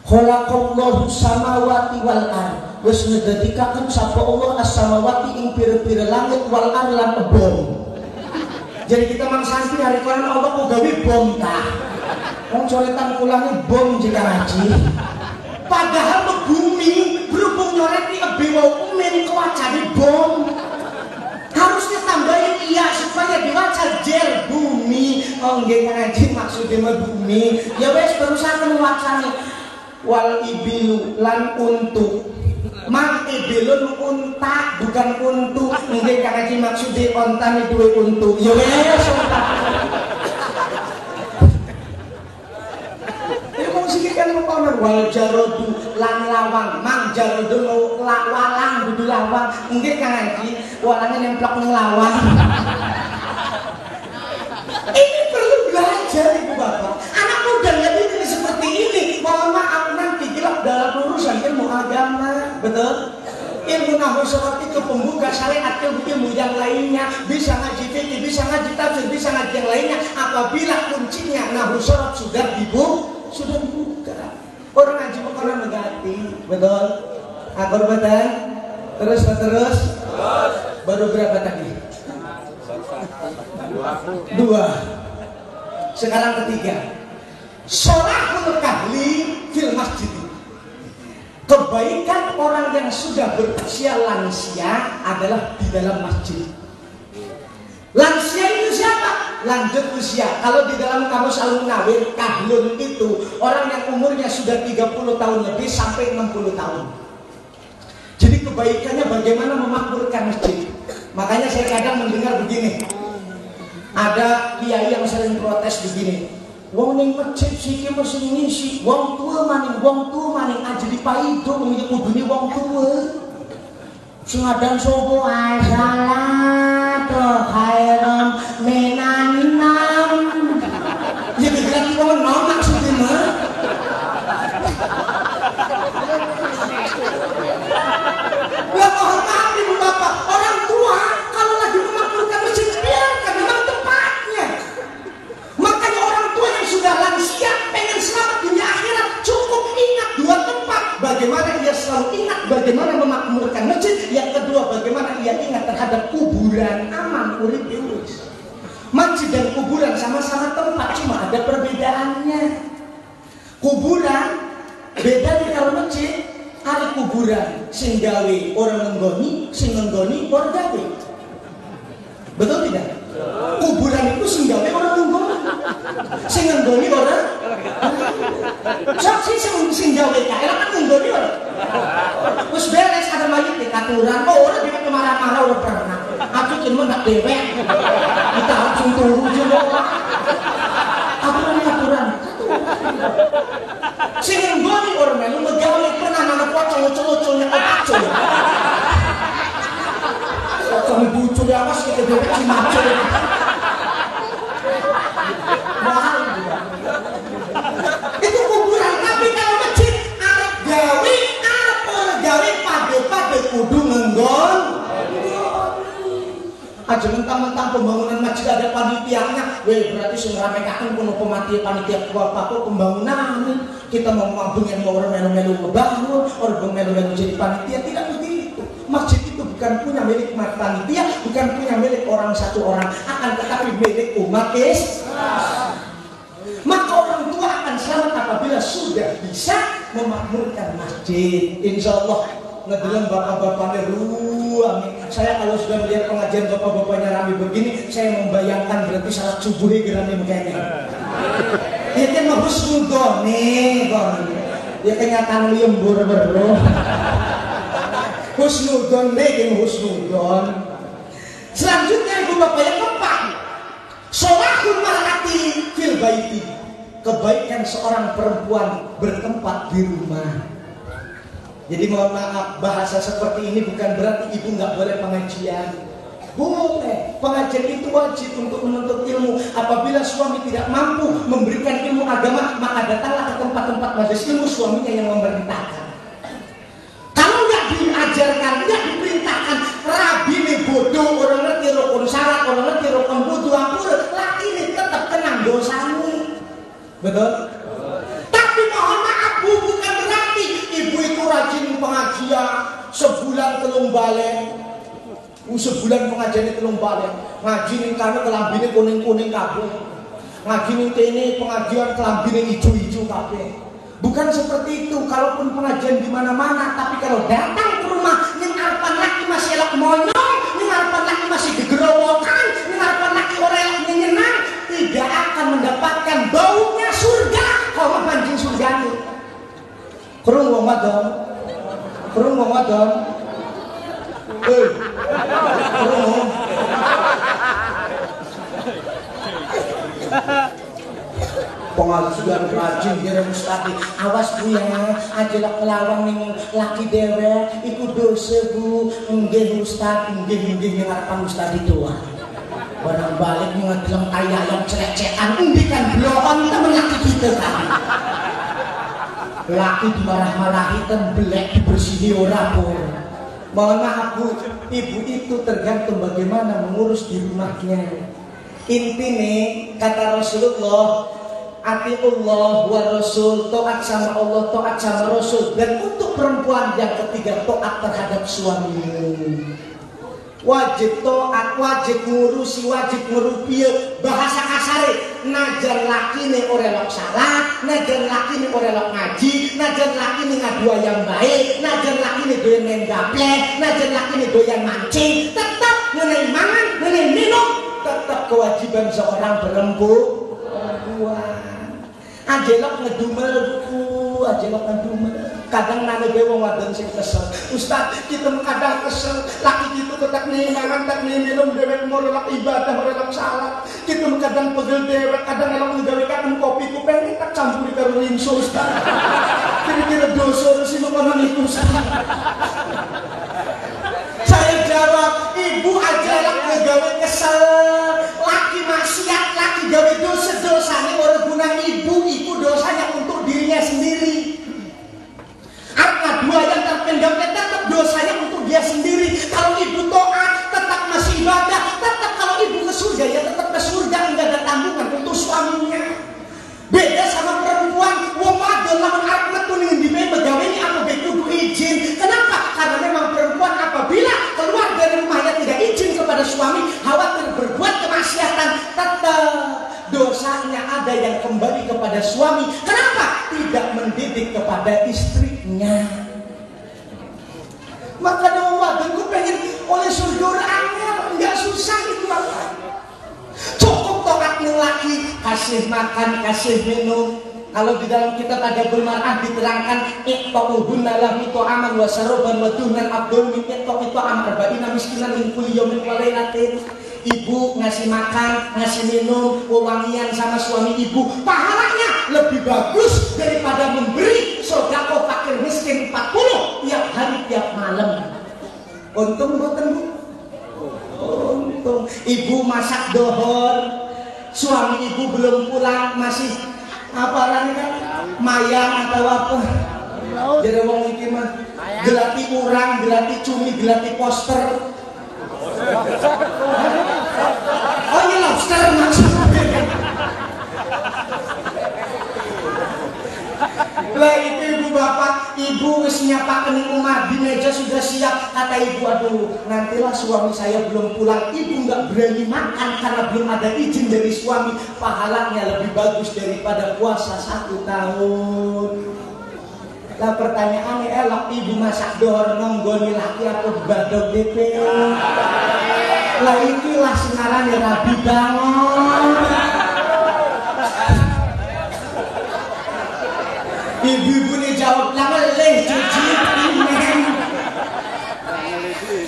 Khalaqallahu samawati wal ard. Wis ngededikaken sapa Allah as-samawati ing pira-pira langit wal ard lan bom. Jadi kita mang santri hari koran Allah kok gawe bom ta. Wong coretan kulane bom jika ngaji. Padahal bumi berhubung nyoret di ebewau umin kewacani bom. Harusnya tambahin iya supaya diwaca jer bumi. Oh nggih ngaji maksudnya mah bumi. Ya wes terusaken wacane wal ibilu lan untu. Mang ibilun unta bukan untu. Nggih ngaji maksudnya ontane duwe untu. Ya wes unta. Kan mengkonon wal jarodu lan lawang, mang jarodu walang dudu lawang. Nggih Kang Haji, walangnya nemplok nang lawang. Ini perlu belajar ibu bapak. Anak muda nggak ini seperti ini. Mohon maaf nanti gelap dalam urusan ilmu agama, betul? Ilmu nahwu sorot itu pembuka syariat, ilmu yang lainnya bisa ngaji fikih, bisa ngaji tafsir, bisa ngaji yang lainnya. Apabila kuncinya nahwu sorot sudah dibuka. Orang ngaji bukan mengganti, betul? Akor betul? Terus. Baru berapa tadi? 2. Sekarang ketiga. Sholahul kahli fil masjid. Kebaikan orang yang sudah berusia lansia adalah di dalam masjid. Lansia itu siapa? Lanjut usia. Kalau di dalam kamus Al-Munawwir, kahlun itu orang yang umurnya sudah 30 tahun lebih sampai 60 tahun. Jadi kebaikannya bagaimana memakmurkan masjid. Makanya saya kadang mendengar begini, Ada kiai yang sering protes begini, wong ning masjid siki mesti ngisi, wong tua maning aja dipaido ngene kudune wong tua. Sing adan sapa ae salatu khairum minan nam. Ya berarti wong nom maksudnya mah. Ya mohon maaf Ibu Bapak, orang tua kalau lagi memakmurkan masjid biarkan memang tempatnya. Makanya orang tua yang sudah lansia pengen selamat dunia akhirat cukup ingat dua tempat. Bagaimana ia selalu ingat bagaimana memakmurkan masjid. Yang kedua bagaimana ia ingat terhadap kuburan. Aman urip urus. Masjid dan kuburan sama-sama tempat, cuma ada perbedaannya. Kuburan beda nih kalau masjid. Hari kuburan sing gawe orang nenggoni, sing nenggoni orang gawe. Betul tidak? Kuburan itu sing gawe orang nenggoni, sing nenggoni orang. Saksi sing gawe kae kan nenggoni orang. Terus beres ada mayit di katuran, oh orang dia marah-marah orang pernah. Aku cuma nak dewek, kita langsung turun juga. Aturan. Sing nenggoni orang melu megawe pernah nang pocong-pocong apa coba. Pocong lucu ya Mas kita dewek si maco. Mahal. Itu kuburan tapi kalau masjid arep gawe arep ora gawe pade-pade kudu ngenggon. Aja mentang-mentang pembangunan masjid ada panitianya, berarti sing ramekaken kuno panitia apa pembangunan. Kita mau mabungin orang melu-melu ngebangun, orang melu-melu jadi panitia, tidak begitu. Masjid itu bukan punya milik panitia, bukan punya milik orang satu orang, akan tetapi milik umat Islam. Maka orang tua akan selamat apabila sudah bisa memakmurkan masjid. Insya Allah ngedeleng bapak-bapaknya ruang. Saya kalau sudah melihat pengajian bapak-bapaknya rame begini, saya membayangkan berarti salat subuhnya gerane begini. Ya kan mau husnudon nih, ya kenyataan liembur beruh. Husnudon nih, husnudon. Selanjutnya ibu bapak yang keempat, sholahul mar'ati fil baiti, kebaikan seorang perempuan bertempat di rumah. Jadi mohon maaf, bahasa seperti ini bukan berarti ibu nggak boleh pengajian. Boleh, pengajian itu wajib untuk menuntut ilmu. Apabila suami tidak mampu memberikan ilmu agama, maka datanglah ke tempat-tempat majelis ilmu, suaminya yang memerintahkan. Kalau nggak diajarkan, nggak diperintahkan, rabi nih bodoh, orang ngerti rukun syarat, orang ngerti rukun wudu, ampun, laki ini tetap kena dosanya. Betul? Tapi mohon maaf, Bu, bukan berarti ibu itu rajin pengajian sebulan telung balen. Sebulan pengajian telung balen. Ngaji ning kana kelambine kuning-kuning kabeh. Ngaji ning kene pengajian kelambine ijo-ijo kabeh. Bukan seperti itu. Kalaupun pengajian di mana-mana, tapi kalau datang ke rumah ning arepan laki masih elok monyong, ning arepan laki masih digerowokan, ning arepan laki ora elok nyenang, tidak akan mendapatkan baunya surga. Kau banjing surgane. Krung wong wadon. Krung wong wadon. Krung. Pengajian rajin kira mustaqi. Awas Bu ya, aja lak kelawang ning laki dhewe iku dosa Bu. Nggih Ustaz, nggih ning ngarepan Ustaz itu. Barang balik ngedeleng ayam celek-celekan endi kan bloon temen laki kita kan. Laki dimarah-marahi kan belek dibersihi ora pun. Mohon maaf Bu, ibu itu tergantung bagaimana mengurus di rumahnya. Intine kata Rasulullah, atiullah wa rasul, taat sama Allah, taat sama Rasul. Dan untuk perempuan yang ketiga, taat terhadap suaminya. Wajib taat, wajib ngurusi, wajib ngerupiah. Bahasa kasare, najan laki nih orang lok salah, najan laki nih orang lok ngaji, najan laki nih ngadu yang baik, najan laki nih doyan main gaplek, najan laki nih doyan mancing. Tetap ngenai mangan, ngenai minum, tetap kewajiban seorang perempuan. Ajelok ngedumel aja lah kan kadang nane bewong wadon sing kesel. Ustaz, kita kadang kesel laki gitu ketak nih mangan tak nih minum dewek mau relak ibadah relak salat. Kita kadang pegel dewek kadang elok nggawekan kopi ku pengen tak campur karo rinso Ustaz. Kira-kira dosa sih makanan itu Ustaz. Saya jawab, ibu aja lah ngegawe kesel. Laki maksiat, laki gawe dosa-dosanya orang guna ibu itu dosanya untuk dirinya sendiri. Karena dua yang terpendam tetap dosanya untuk dia sendiri. Kalau ibu taat tetap masih ibadah, tetap kalau ibu ke surga ya tetap ke surga, enggak ada tanggungan untuk suaminya. Beda sama perempuan, wong wadon lamun arep metu ning ndi bae begawe ini apa bae kudu izin. Kenapa? Karena memang perempuan apabila keluar dari rumahnya tidak izin kepada suami, khawatir berbuat kemaksiatan, tetap dosanya ada yang kembali kepada suami. Kenapa? Tidak mendidik kepada istrinya. Maka wong wadon ku pengen oleh surga angel, enggak susah itu apa. Cukup tokat ning laki, kasih makan, kasih minum. Kalau di dalam kitab Adabul Mar'ah diterangkan iqta'uhunna lahu ta'aman wa saraban wa duhnan abdul min iqta'am arba'ina miskinan min kulli yawmin wa lailatin. Ibu ngasih makan, ngasih minum, wewangian sama suami ibu, pahalanya lebih bagus daripada memberi sedekah fakir miskin 40 tiap hari tiap malam. Untung mboten Bu? Untung. Ibu masak dohor, suami ibu belum pulang masih apa namanya mayang atau apa? Jadi wong iki mah gelati urang, gelati cumi, gelati poster. Oh ini lobster maksudnya. Lah itu ibu bapak, ibu wis nyapaken omah di meja sudah siap. Kata ibu, aduh nantilah suami saya belum pulang. Ibu nggak berani makan karena belum ada izin dari suami. Pahalanya lebih bagus daripada puasa 1 tahun. Lah pertanyaannya elok ibu masak dohor nonggoni laki atau badog DP. Lah itulah senarane rabi banget. Ibu-ibu ini jawab meleh cuci pimen.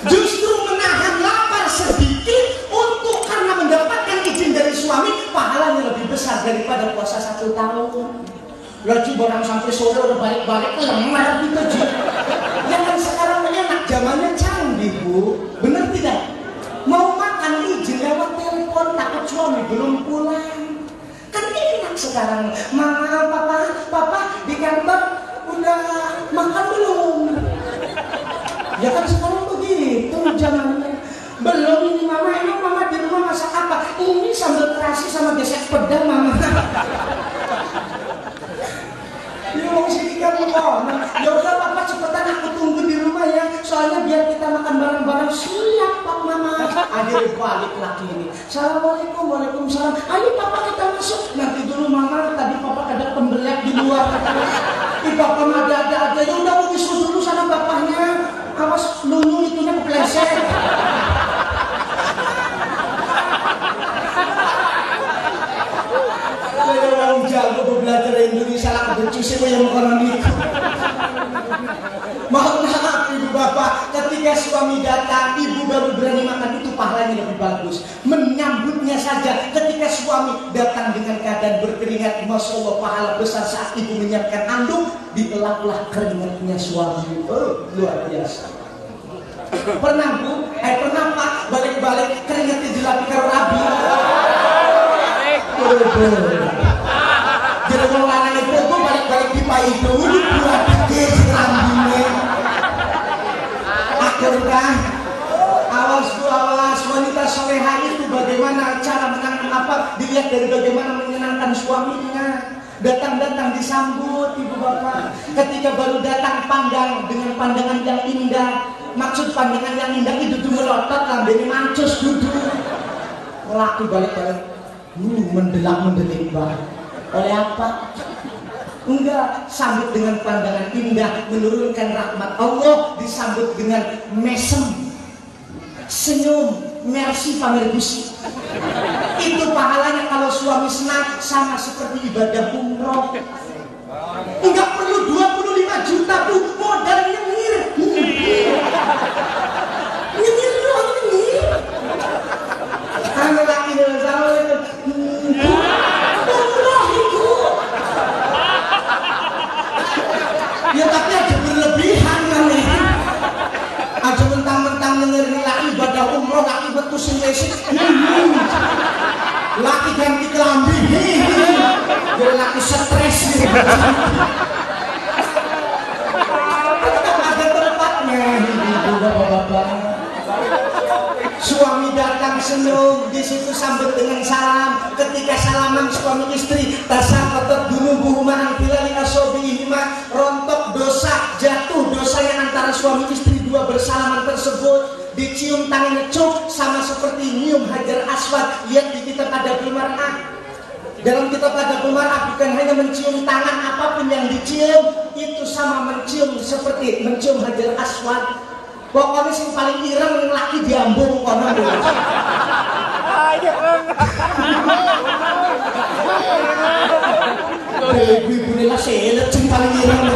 Justru menahan lapar sedikit untuk karena mendapatkan izin dari suami, pahalanya lebih besar daripada puasa 1 tahun. Laju barang sampai sore udah balik-balik lemar gitu Ji. Ya kan sekarang enak, zamannya canggih Bu. Bener tidak? Mau makan izin lewat telepon, takut suami belum pulang. Kan enak sekarang. Mama, papa di kantor udah makan belum? Ya kan sekarang begitu zamannya. Belum ini mama, emang mama di rumah masak apa? Ini sambal terasi sama gesek pedang mama. Ya mau sih kan mau. Ya udah papa cepetan aku tunggu di rumah ya. Soalnya biar kita makan bareng-bareng. Siap pak mama. Akhirnya balik lagi ini. Assalamualaikum, waalaikumsalam. Ayo papa kita masuk. Nanti dulu mama, tadi papa ada pembeliak di luar. Ih papa mah ada aja. Ya udah mau bisul dulu sana bapaknya. Awas lulu itunya kepleset. Saya orang jago belajar Indonesia lah kebecu sih yang ekonomi. Mohon maaf ibu bapak, ketika suami datang, ibu baru berani makan itu pahalanya lebih bagus. Menyambutnya saja ketika suami datang dengan keadaan berkeringat, masya Allah pahala besar saat ibu menyiapkan anduk, dielaplah keringatnya suami. Oh luar biasa. Pernah Bu? Pernah Pak? Balik-balik keringatnya dilapi karo rabi. Jadi mau lanang itu balik-balik di pai itu buat dikit rambutnya. Akhirnya awas wanita soleha itu bagaimana cara dilihat dari bagaimana menyenangkan suaminya. Datang disambut ibu bapak. Ketika baru datang pandang dengan pandangan yang indah. Maksud pandangan yang indah itu duduk melotot lambene mancus duduk. Laki balik-balik. Mendelak-mendelik banget. Oleh apa? Enggak, sambut dengan pandangan indah, menurunkan rahmat Allah, disambut dengan mesem, senyum, merci pamer gusi. Itu pahalanya kalau suami senang, sama seperti ibadah umroh. Enggak perlu juta Bu, modal nyengir. Nyengir doang, nyengir. Anak laki dengan sama itu. Ya tapi aja berlebihan kan ya. Aja mentang-mentang nyengir laki ibadah umroh, laki betusin mesik. Laki ganti kelambi. Biar laki stres gitu. Ada tempatnya ibu bapak-bapak. Suami datang senyum, di situ sambut dengan salam. Ketika salaman suami istri, tasaqatat dunubuhuma an filali asobihima, rontok dosa, jatuh dosanya antara suami istri dua bersalaman tersebut. Dicium tangannya cuk, sama seperti nyium hajar aswad. Lihat di kitab Adabul Mar'ah. Dalam kitab Adabul Mar'ah bukan hanya mencium tangan, apapun yang dicium itu sama mencium seperti mencium hajar aswad. Pokoknya yang paling ireng yang laki diambung konon dulu. Ibu-ibu ini lah selet yang paling ireng.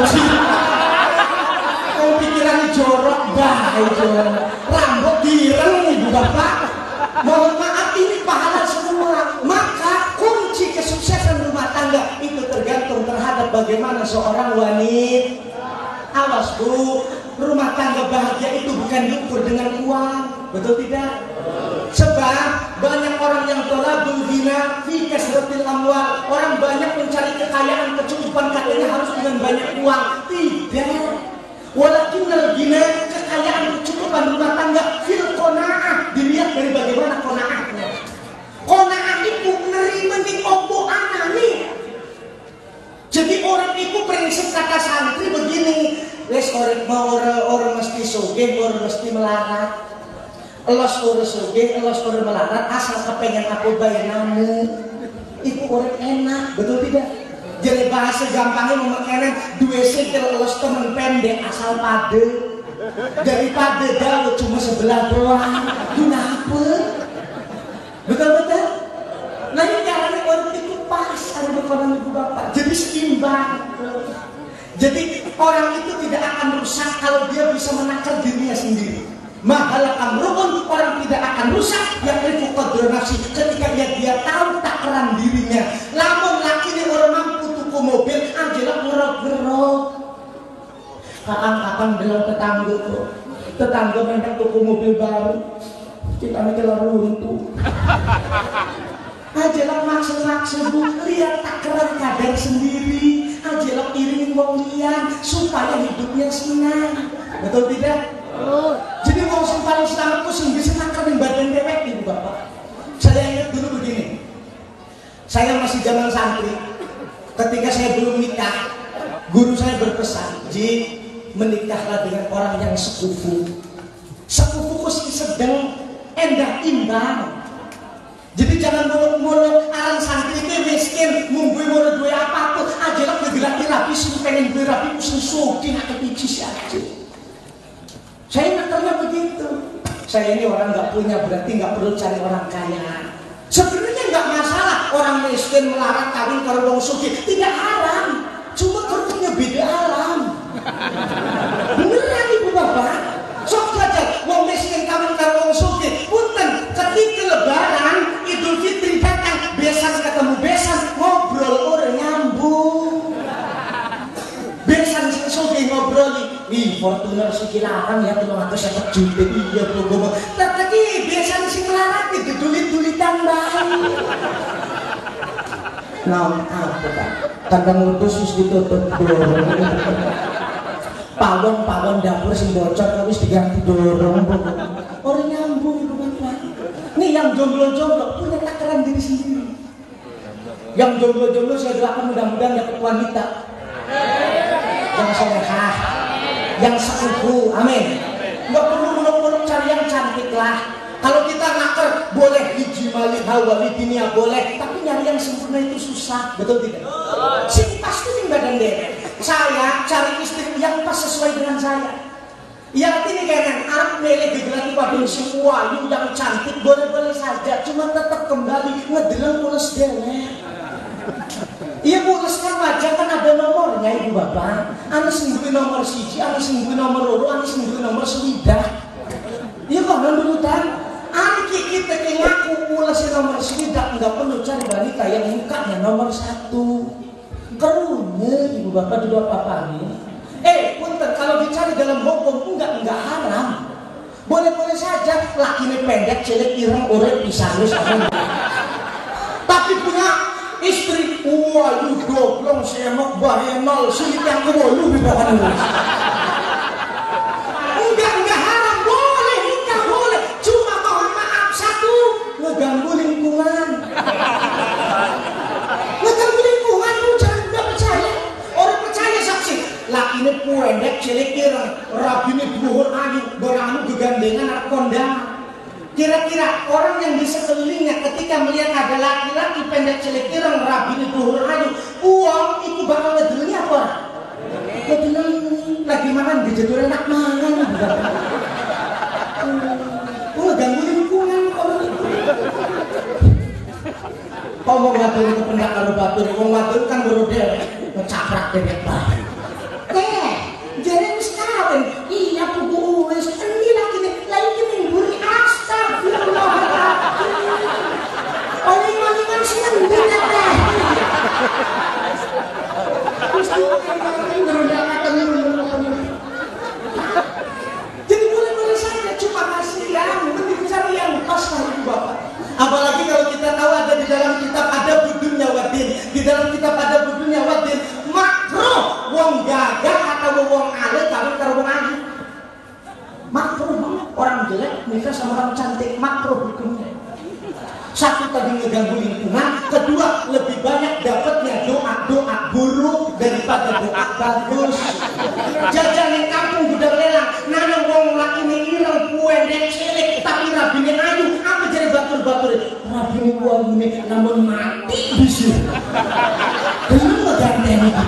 Kau pikirannya jorok itu rambut direng ibu bapak. Mohon maaf ini pahala semua. Maka kunci kesuksesan rumah tangga itu tergantung terhadap bagaimana seorang wanita. Awas Bu, rumah tangga bahagia itu bukan diukur dengan uang, betul tidak? Sebab banyak orang yang tolabul ghina fi kasratil amwal. Orang banyak mencari kekayaan, kecukupan, katanya harus dengan banyak uang. Tidak. Walakinnal ghina, kekayaan, kecukupan rumah tangga fil qanaah. Dilihat dari bagaimana qanaahnya. Qanaah itu nerima ning opo anane. Jadi orang itu prinsip kata santri begini, les orang mesti sugih, orang mesti melarat. Elos orang sugih, elos orang melarat, asal kepengen aku bayanamu. Itu orang enak, betul tidak? Jadi bahasa gampangnya memakaikan dua sikil elos temen pendek asal pade. Daripada jauh cuma sebelah doang. Kenapa? Betul-betul? Nah ini caranya orang itu pas ada depan ibu bapak. Jadi seimbang. Jadi orang itu tidak akan rusak kalau dia bisa menakar dirinya sendiri. Mahalakam rukun, orang tidak akan rusak yang rifu qadra nafsi ketika dia tahu takaran dirinya. Lamun laki ini orang mampu tuku mobil, anjelah ngerok-ngerok. Kakang-kakang bilang tetangga memang tuku mobil baru. Kita kelar runtuh. Ajalah maksa-maksa Bu, lihat takaran kadar sendiri. Ajalah iringin wong liyan supaya hidupnya senang. Betul tidak? Jadi wong sing paling selamat ku sing bisa takarin badan dewek ibu bapak. Saya ingat dulu begini. Saya masih zaman santri. Ketika saya belum nikah, guru saya berpesan, "Ji, menikahlah dengan orang yang sekufu. Sekufu sing sedang endah imbang." Jadi jangan muluk-muluk aran santri itu miskin, mungguin muluk duit apapun, aja lah bergerak rapi, sih pengen duit rapi, sing sugih atau picis aja. Saya nakarnya begitu. Saya ini orang nggak punya berarti nggak perlu cari orang kaya. Sebenarnya nggak masalah orang miskin melarat kawin karo wong sugih, tidak haram. Cuma kerupuknya beda alam. Beneran ibu bapak. Sok saja wong miskin kawin karo wong sugih, punten ketika lebaran Idul Fitri datang, besan ketemu besan, ngobrol orang nyambung. Besan sing sugih ngobroli, "Ih, Fortuner sekilaran ya 350 juta iya promo." Tetapi besan sing larat itu dulit-dulitan bae. Nah, apa Pak? Kandang utus ditutup dorong. Pawon dapur sing bocor wis diganti dorong. Orang nyambung ibu bapak. Nih yang jomblo-jomblo punya takaran diri sendiri. Yang jomblo-jomblo saya doakan mudah-mudahan dapat wanita yang solehah, yang sekufu, amin. Nggak perlu muluk-muluk cari yang cantik lah. Kalau kita nakar boleh dijimali hawali dunia boleh, tapi nyari yang sempurna itu susah, betul tidak? Sini pasti nih badan deh. Saya cari istri yang pas sesuai dengan saya. Yang ini kayaknya Arab milih digelati pada semua yang cantik boleh-boleh saja, cuma tetap kembali ngedeleng mulus dewek. Iya muruskan wajah kan ada nomornya ibu bapak. Anu sing duwe nomor 1, anu sing duwe nomor 2, anu sing duwe nomor 9. Iya kok nurutan. Ani kita ngaku mulai nomor 9 nggak perlu cari wanita yang mukanya nomor 1. Kerunya ibu bapak juga papa nih. Punten kalau dicari dalam hukum enggak haram. Boleh-boleh saja lakinya pendek, cilik, ireng, urip, pisanus, tapi punya istri, wah lu goblong semok bahaya nol sulit yang kewolu di bawah nulis. Enggak haram, boleh nikah boleh, cuma mohon maaf satu, ngeganggu lingkungan. Ngeganggu lingkungan lu jangan nggak percaya. Orang percaya saksi, lakinya pendek, cilik, ireng, rabine dhuwur ayu, barang gegandengan anak kondang. Kira-kira orang yang di sekelilingnya ketika melihat ada laki-laki pendek cilik ireng rabi dhuwur ayu, uang itu bakal ngedelnya apa? Ngedelnya lagi makan dijedur enak mangan. Ngeganggu lingkungan orang itu. Ngomong ngatur itu pendak karo batur, wong watur kan berodel ngecaprak bebek bae. Jadi wis kawin, iya pugu wis endi lakine, lagi mburi astagfirullahaladzim. Oling-olingan sing endi ta? Jadi boleh-boleh saja, cuma kasihan, mending cari yang pas lah ibu bapak. Apalagi kalau kita tahu ada di dalam kitab ada budunya wadin, di dalam kitab ada budunya wadin, makruh wong gagah atau wong alit kawin karo wong ayu. Makruh banget orang jelek nikah sama orang cantik, makruh hukumnya. Satu tadi ngeganggu lingkungan, kedua lebih banyak dapatnya doa buruk daripada doa bagus. Jajan kampung gudang lelang, nana wong laki ini ireng pendek cilik tapi rabine ayu, apa jadi batur-batur? Rabine wong ini namun mati bisu. Bener ganteng itu.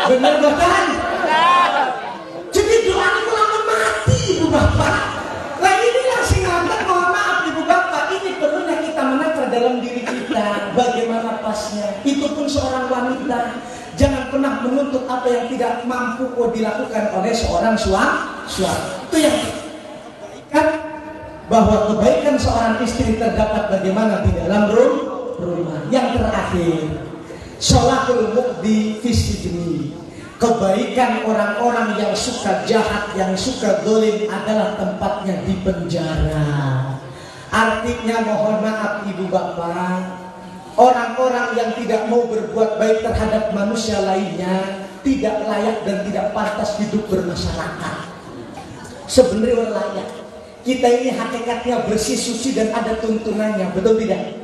Bener bukan? Jadi doa itu lama mati ibu bapak. Lah inilah sing ngantar, mohon maaf ibu bapak, ini perlunya kita menakar dalam diri kita bagaimana pasnya. Itu pun seorang wanita, jangan pernah menuntut apa yang tidak mampu dilakukan oleh seorang suami. Itu yang kan bahwa kebaikan seorang istri terdapat bagaimana di dalam rumah. Yang terakhir, sholahul muqdi fisijni. Kebaikan orang-orang yang suka jahat, yang suka dolim adalah tempatnya di penjara. Artinya mohon maaf ibu bapak, orang-orang yang tidak mau berbuat baik terhadap manusia lainnya tidak layak dan tidak pantas hidup bermasyarakat. Sebenarnya layak. Kita ini hakikatnya bersih, suci dan ada tuntunannya, betul tidak?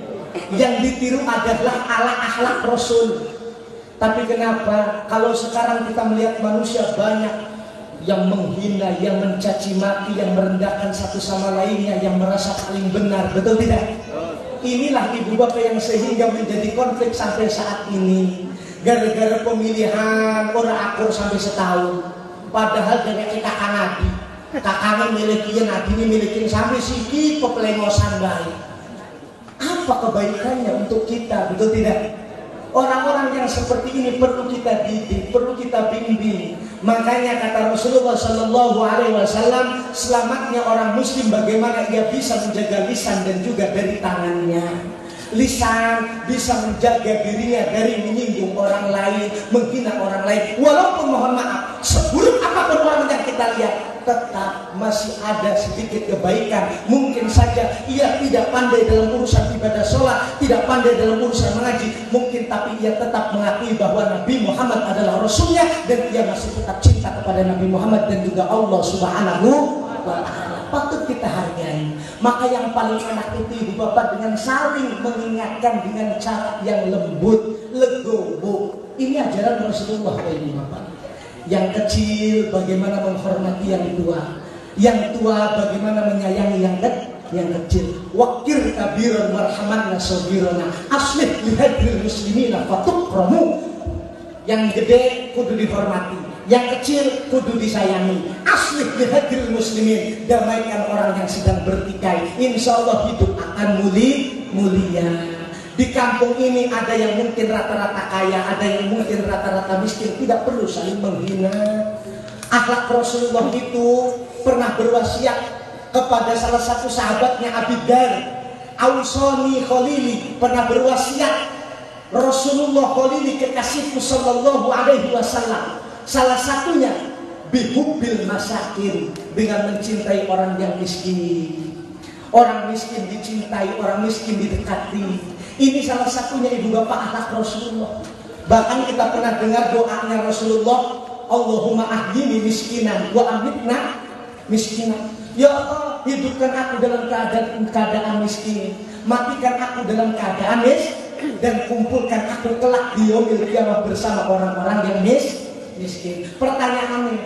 Yang ditiru adalah akhlak Rasul. Tapi kenapa kalau sekarang kita melihat manusia banyak yang menghina, yang mencaci maki, yang merendahkan satu sama lainnya, yang merasa paling benar, betul tidak? Inilah ibu bapak yang sehingga menjadi konflik sampai saat ini. Gara-gara pemilihan orang akur sampai setahun. Padahal dari kakak Nabi, kakaknya milikin, Nabi ini milikin sampai siki pepelengosan baik. Apa kebaikannya untuk kita, betul tidak? Orang-orang yang seperti ini perlu kita didik, perlu kita bimbing. Makanya kata Rasulullah Sallallahu Alaihi Wasallam, selamatnya orang Muslim bagaimana ia bisa menjaga lisan dan juga dari tangannya. Lisan bisa menjaga dirinya dari menyinggung orang lain, menghina orang lain. Walaupun mohon maaf, seburuk apapun orang yang kita lihat, tetap masih ada sedikit kebaikan. Mungkin saja ia tidak pandai dalam urusan ibadah sholat, tidak pandai dalam urusan mengaji, mungkin tapi ia tetap mengakui bahwa Nabi Muhammad adalah Rasulnya, dan ia masih tetap cinta kepada Nabi Muhammad dan juga Allah Subhanahu wa Ta'ala. Patut kita hargai. Maka yang paling enak itu ibu bapak dengan saling mengingatkan dengan cara yang lembut, legowo. Ini ajaran Rasulullah ibu bapak. Yang kecil bagaimana menghormati yang tua, yang tua bagaimana menyayangi yang kecil. Wakir kabirun warhamatna sobirona aslih lihadril muslimina fatukramu. Yang gede kudu dihormati, yang kecil kudu disayangi. Aslih lihadril muslimin, damaikan orang yang sedang bertikai. Insya Allah hidup akan mulia. Di kampung ini ada yang mungkin rata-rata kaya, ada yang mungkin rata-rata miskin. Tidak perlu saling menghina. Akhlak Rasulullah itu pernah berwasiat kepada salah satu sahabatnya, Abi Dar. Ausoni Khalili, pernah berwasiat Rasulullah Khalili, kekasihku sallallahu alaihi wasallam. Salah satunya bihubbil masakin, dengan mencintai orang yang miskin. Orang miskin dicintai, orang miskin didekati. Ini salah satunya ibu bapak akhlak Rasulullah. Bahkan kita pernah dengar doanya Rasulullah, Allahumma ahdini miskinan wa amitna miskinan. Ya Allah, hidupkan aku dalam keadaan miskin, matikan aku dalam keadaan miskin, dan kumpulkan aku kelak di yaumil qiyamah bersama orang-orang yang miskin. Pertanyaannya,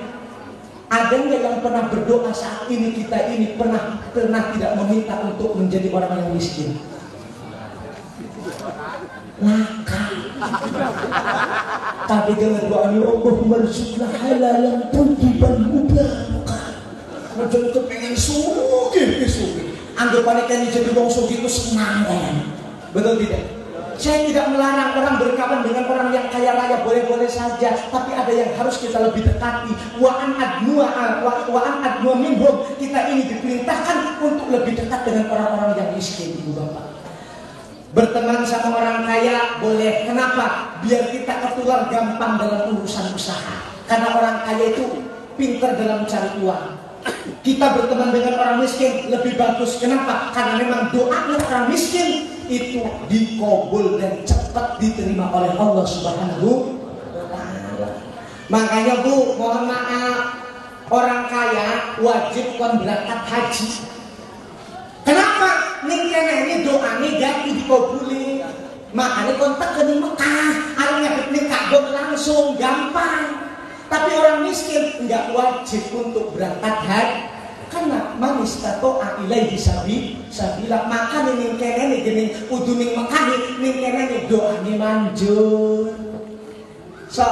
ada nggak yang pernah berdoa saat ini kita ini pernah tidak meminta untuk menjadi orang yang miskin? Laka. Tapi dengan doa ya Allah marzuklah halalan thayyiban mubarakan. Macam itu pengen sugih. Anggapannya kan jadi wong sugih itu senang kan? Betul tidak? Saya tidak melarang orang berkawan dengan orang yang kaya raya, boleh-boleh saja. Tapi ada yang harus kita lebih dekati. Wa an adnu'a minhum. Kita ini diperintahkan untuk lebih dekat dengan orang-orang yang miskin, ibu bapak. Berteman sama orang kaya boleh. Kenapa? Biar kita ketular gampang dalam urusan usaha. Karena orang kaya itu pintar dalam cari uang. Kita berteman dengan orang miskin lebih bagus. Kenapa? Karena memang doanya orang miskin itu dikabul dan cepat diterima oleh Allah Subhanahu wa Ta'ala. Makanya Bu, mohon maaf, orang kaya wajib kon berangkat haji. Kenapa? Ning kene ini doa ini gak dikabuli. Makanya kontak ke Mekah, artinya ning Ka'bah langsung gampang. Tapi orang miskin enggak wajib untuk berangkat haji. Karena manis tato ilaihi sabila. Maka ning kene gini kudu ning Mekah ning kene doane manjur. So,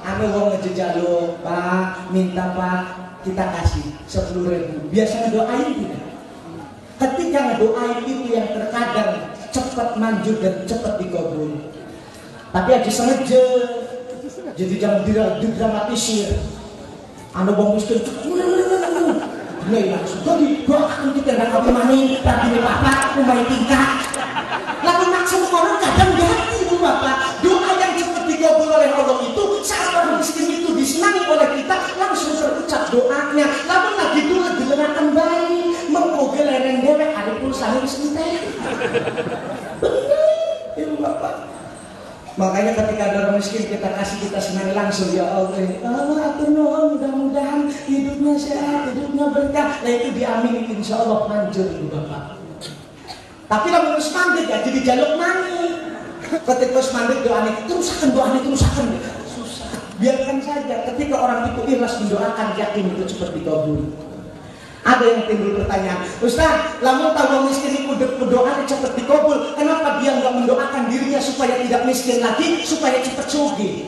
anu wong ngejejaluk, Pak, minta Pak, kita kasih 10.000. Biasanya doain tidak? Ketika ngedoain itu yang terkadang cepat manjur dan cepat dikabul. Tapi aja sengaja, jadi jangan didramatisir. Anu bang miskin, jadi doakan kita dan kami mani, tapi ini bapak, rumah tingkat. Lalu maksud orang kadang ganti itu bapak. Doa yang cepat dikabul oleh Allah itu saat orang miskin itu disenangi oleh kita, langsung terucap doanya. Lalu lagi dulu dilenakan bayi. Mengkoge lereng dewek ada pulsa yang sentek. Benar, ibu bapak. Makanya ketika ada orang miskin kita kasih, kita senang langsung, ya Allah. Allah atur nuhun, mudah-mudahan hidupnya sehat, hidupnya berkah. Nah itu diamini, insya Allah manjur ibu bapak. Tapi kalau harus mandek ya jadi jaluk mani. Ketika harus mandek doanya terusakan susah. Biarkan saja. Ketika orang itu ikhlas mendoakan, yakin itu cepat dikabul. Ada yang timbul pertanyaan, Ustaz, lamun tahu miskin itu berdoa cepat dikabul, kenapa dia nggak mendoakan dirinya supaya tidak miskin lagi, supaya cepat sugih?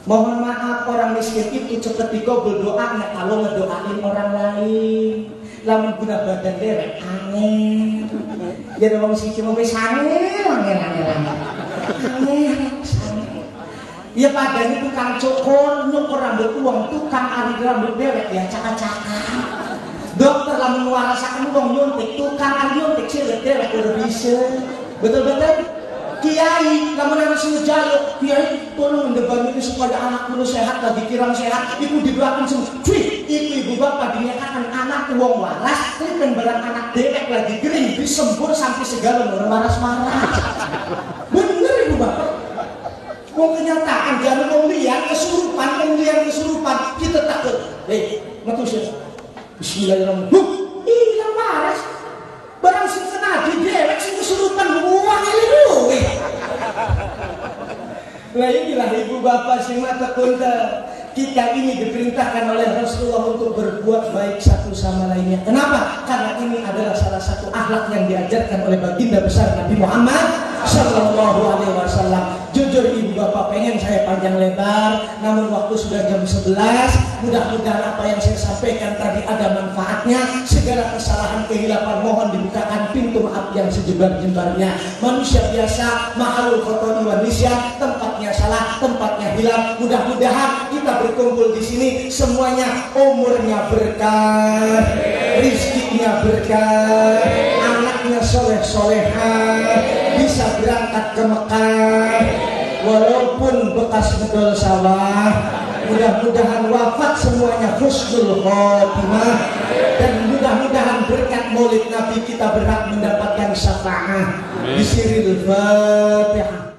Mohon maaf, orang miskin itu cepat dikabul doanya kalau ngedoain orang lain. Lamun guna badan dewek aneh. Jadi orang miskin cuma aneh. Ya padahal tukang nyukur rambut uang, tukang ari rambut dewek ya cakak-cakak. Dokter lamun warasakan uang nyuntik, tukang ari nyuntik silet dewek udah bisa. Betul-betul? Kiai, lamun ana sing jaluk, kiai tolong ndeban ini supaya anak kulo sehat, lagi kirang sehat, iku didoakan semua. Cuy, itu ibu bapak dinyatakan anak wong waras, klipen barang anak dewek lagi kering, disembur sampai segala waras-waras. Bener ibu bapak. Mau kenyataan jangan mau lihat kesurupan, kita takut. Matus. Bismillahirrahmanirrahim. Hilang waras. Barang sing senadi dewek sing kesurupan uang ini. Nah inilah ibu bapak sing mata kunta. Kita ini diperintahkan oleh Rasulullah untuk berbuat baik satu sama lainnya. Kenapa? Karena ini adalah salah satu akhlak yang diajarkan oleh baginda besar Nabi Muhammad Sallallahu Alaihi Wasallam. Jujur ibu bapak pengen saya panjang lebar, namun waktu sudah jam 11. Mudah-mudahan apa yang saya sampaikan tadi ada manfaatnya. Segala kesalahan kehilapan mohon dibukakan pintu maaf yang sejebar-jebarnya. Manusia biasa, mahalul khoton Indonesia, tempatnya salah, tempatnya hilang. Mudah-mudahan kita berkumpul di sini semuanya umurnya berkah, rizkinya berkah, anaknya soleh-solehah, bisa berangkat ke Mekah walaupun bekas ngedol sawah. Mudah-mudahan wafat semuanya husnul khotimah, dan mudah-mudahan berkat maulid Nabi kita berhak mendapatkan syafaat. Bismillahirrahmanirrahim.